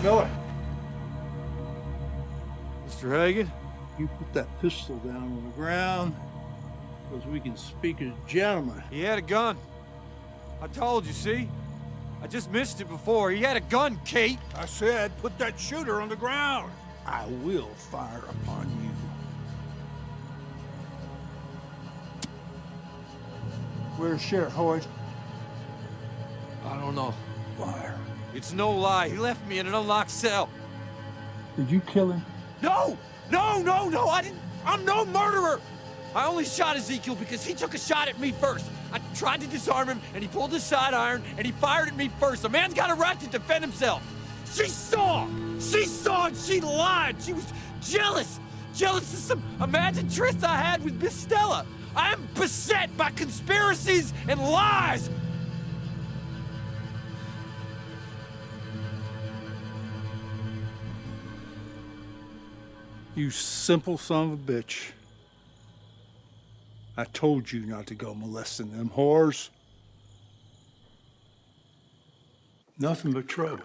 Miller, Mr. Hagen? you put that pistol down on the ground because we can speak as gentlemen. He had a gun. I told you, see? I just missed it before. He had a gun, Kate. I said, put that shooter on the ground. I will fire upon you. Where's Sheriff Hoyt? I don't know. Liar. It's no lie. He left me in an unlocked cell. Did you kill him? No! No! I didn't. I'm no murderer! I only shot Ezekiel because he took a shot at me first. I tried to disarm him, and he pulled his side iron, and he fired at me first. A man's got a right to defend himself. She saw, and she lied. She was jealous of some imagined tryst I had with Miss Stella. I am beset by conspiracies and lies. You simple son of a bitch. I told you not to go molesting them whores. Nothing but trouble.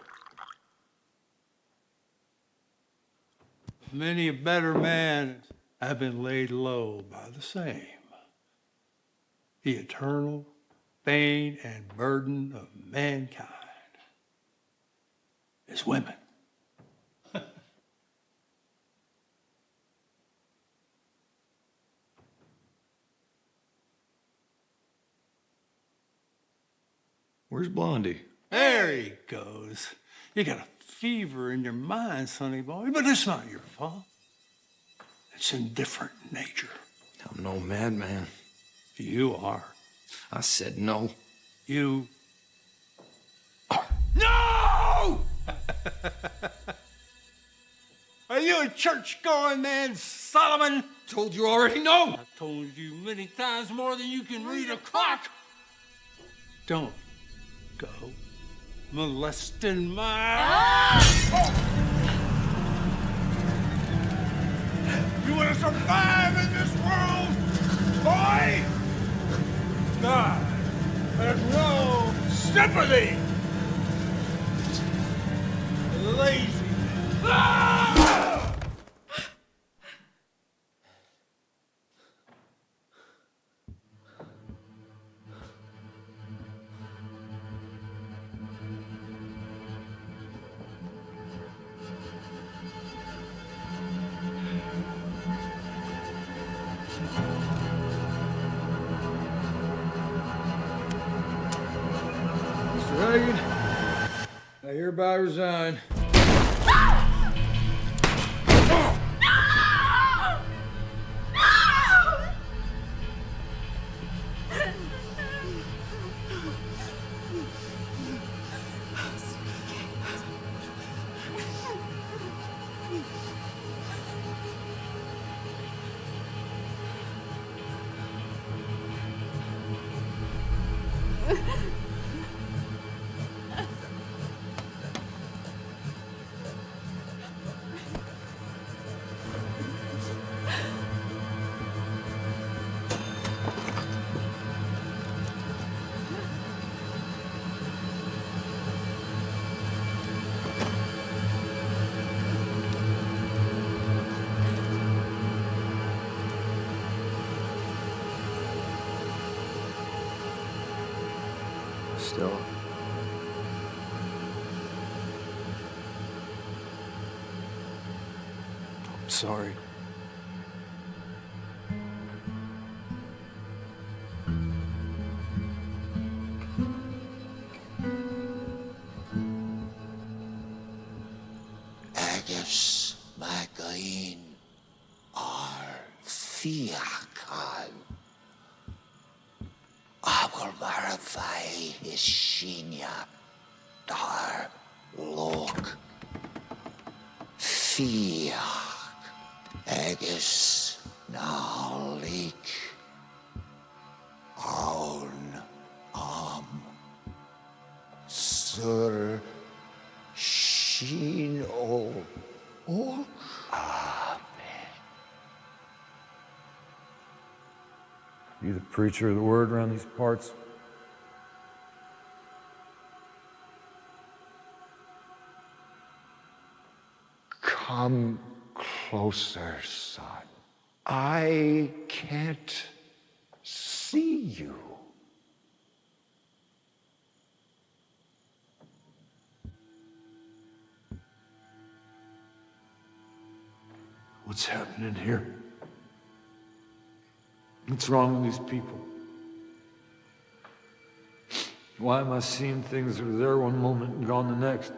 Many a better man have been laid low by the same. The eternal bane and burden of mankind is women. Where's Blondie? There he goes. You got a fever in your mind, sonny boy, but it's not your fault. It's indifferent nature. I'm no madman. You are. I said no. You No! Are you a church-going man, Solomon? Told you already, no! I told you many times more than you can read a clock. Don't go molesting my... You want to survive in this world, boy? God, there's no sympathy. Lazy. Mr. Hagen, I hereby resign. Stella. I'm sorry. Agus magain fiakan. Abel marafai hishinya dar lok fiak agus nalik aun sur shin o ok. You the preacher of the word around these parts? Come closer, son. I can't see you. What's happening here? What's wrong with these people? Why am I seeing things that are there one moment and gone the next?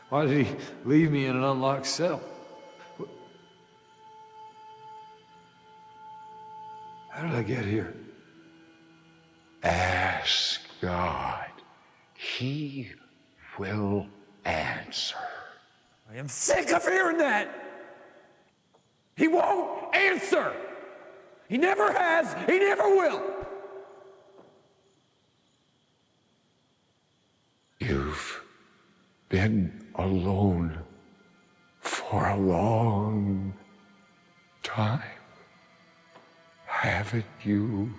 Why did he leave me in an unlocked cell? How did I get here? Ask God. He will answer. I am sick of hearing that! He won't answer! He never has, he never will! You've been alone for a long time, haven't you?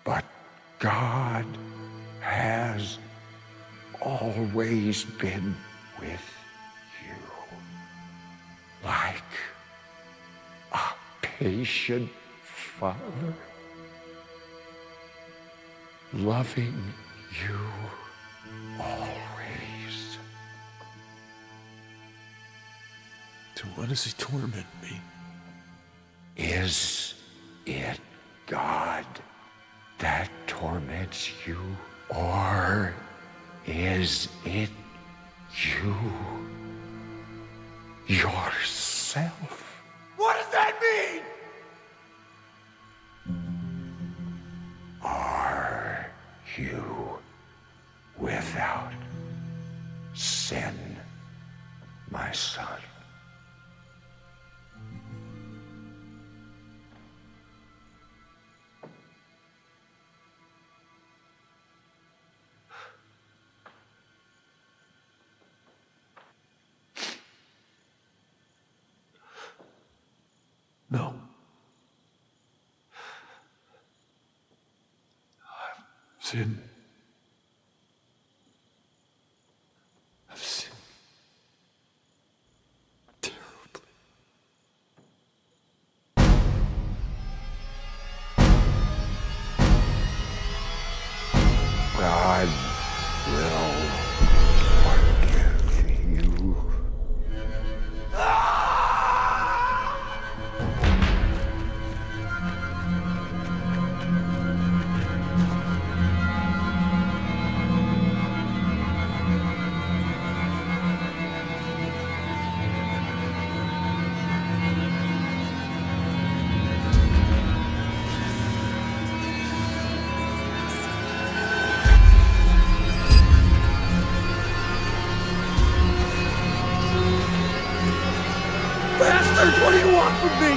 But God has always been with you, like a patient father, loving you always. So why does he torment me? Is it God that torments you, or is it you yourself? What does that mean? Are you without sin, my son? No. I've sinned. I've sinned terribly. God will forgive you. Bastards, what do you want from me?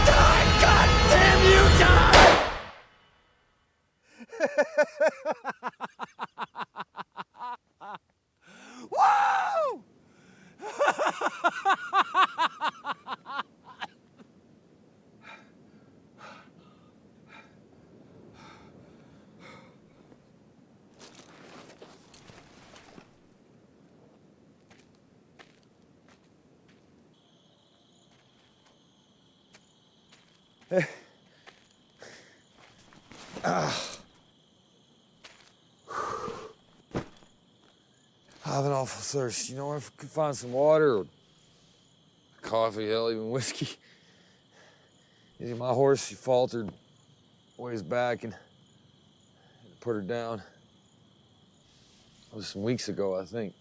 Die, goddamn you, die! Woo! I have an awful thirst. You know, if I could find some water or coffee, hell, even whiskey. My horse, he faltered ways back and put her down. It was some weeks ago, I think.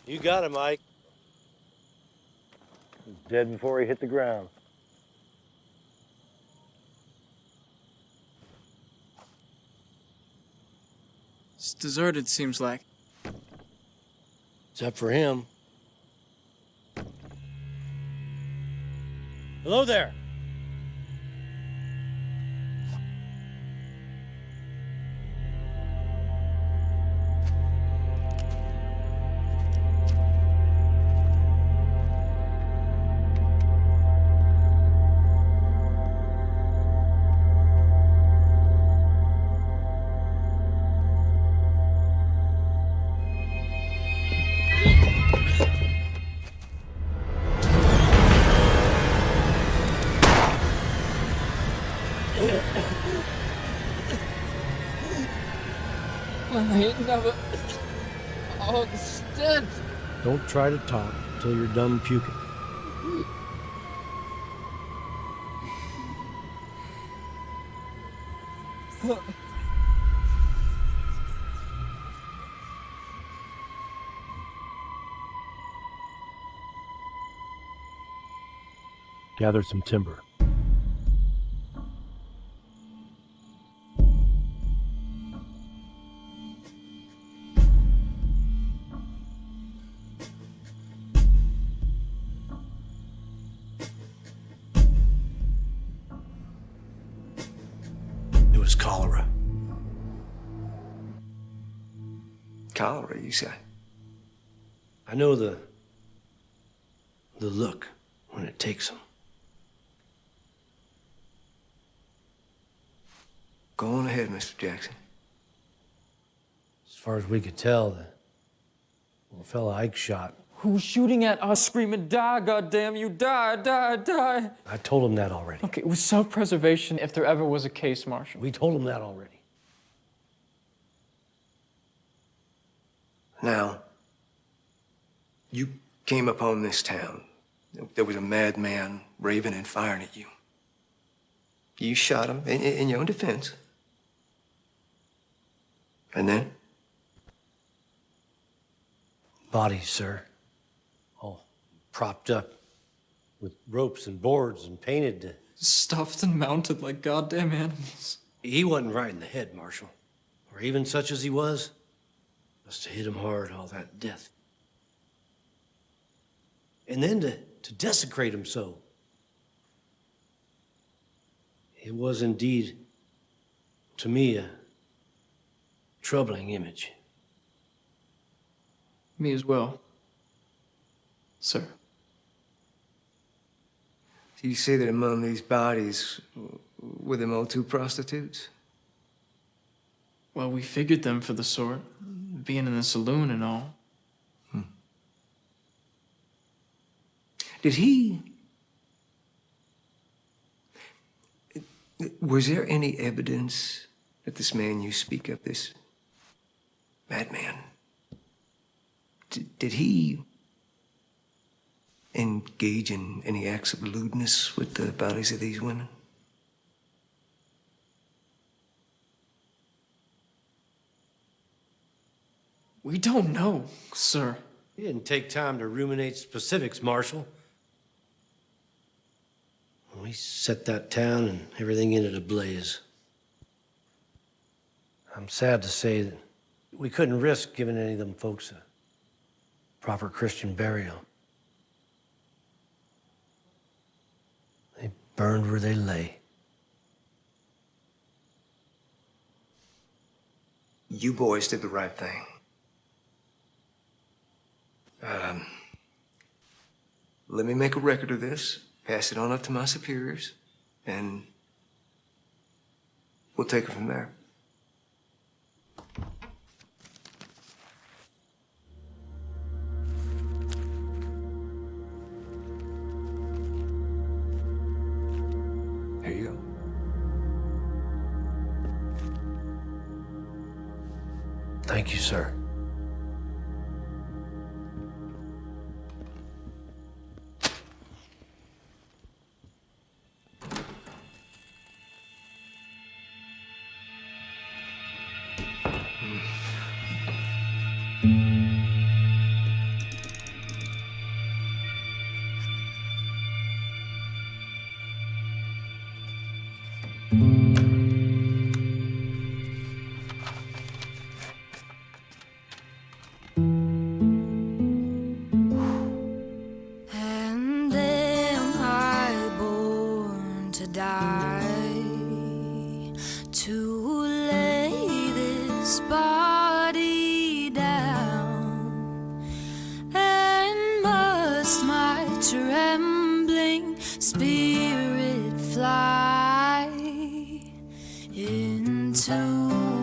You got it, Mike. He was dead before he hit the ground. It's deserted, seems like. Except for him. Hello there. I never understand. Don't try to talk until you're done puking. Gather some timber. It was cholera. Cholera, you say? I know the look when it takes them. Go on ahead, Mr. Jackson. As far as we could tell, the little fella Ike shot. Who's shooting at us, screaming, die, goddamn you, die, die, die? I told him that already. Okay, it was self-preservation if there ever was a case, Marshal. We told him that already. Now, you came upon this town. There was a madman raving and firing at you. You shot him in your own defense. And then? Bodies, sir. All propped up with ropes and boards and painted to... Stuffed and mounted like goddamn animals. He wasn't right in the head, Marshal. Or even such as he was. Must have hit him hard, all that death. And then to desecrate him so. It was indeed, to me, a troubling image. Me as well, sir. So you say that among these bodies were them all two prostitutes? Well, we figured them for the sort, being in the saloon and all. Did he... Was there any evidence that this man you speak of, this madman, did he engage in any acts of lewdness with the bodies of these women? We don't know, sir. He didn't take time to ruminate specifics, Marshal. We set that town and everything in it ablaze. I'm sad to say that we couldn't risk giving any of them folks a proper Christian burial. They burned where they lay. You boys did the right thing. Let me make a record of this, pass it on up to my superiors, and we'll take it from there. Here you go. Thank you, sir. to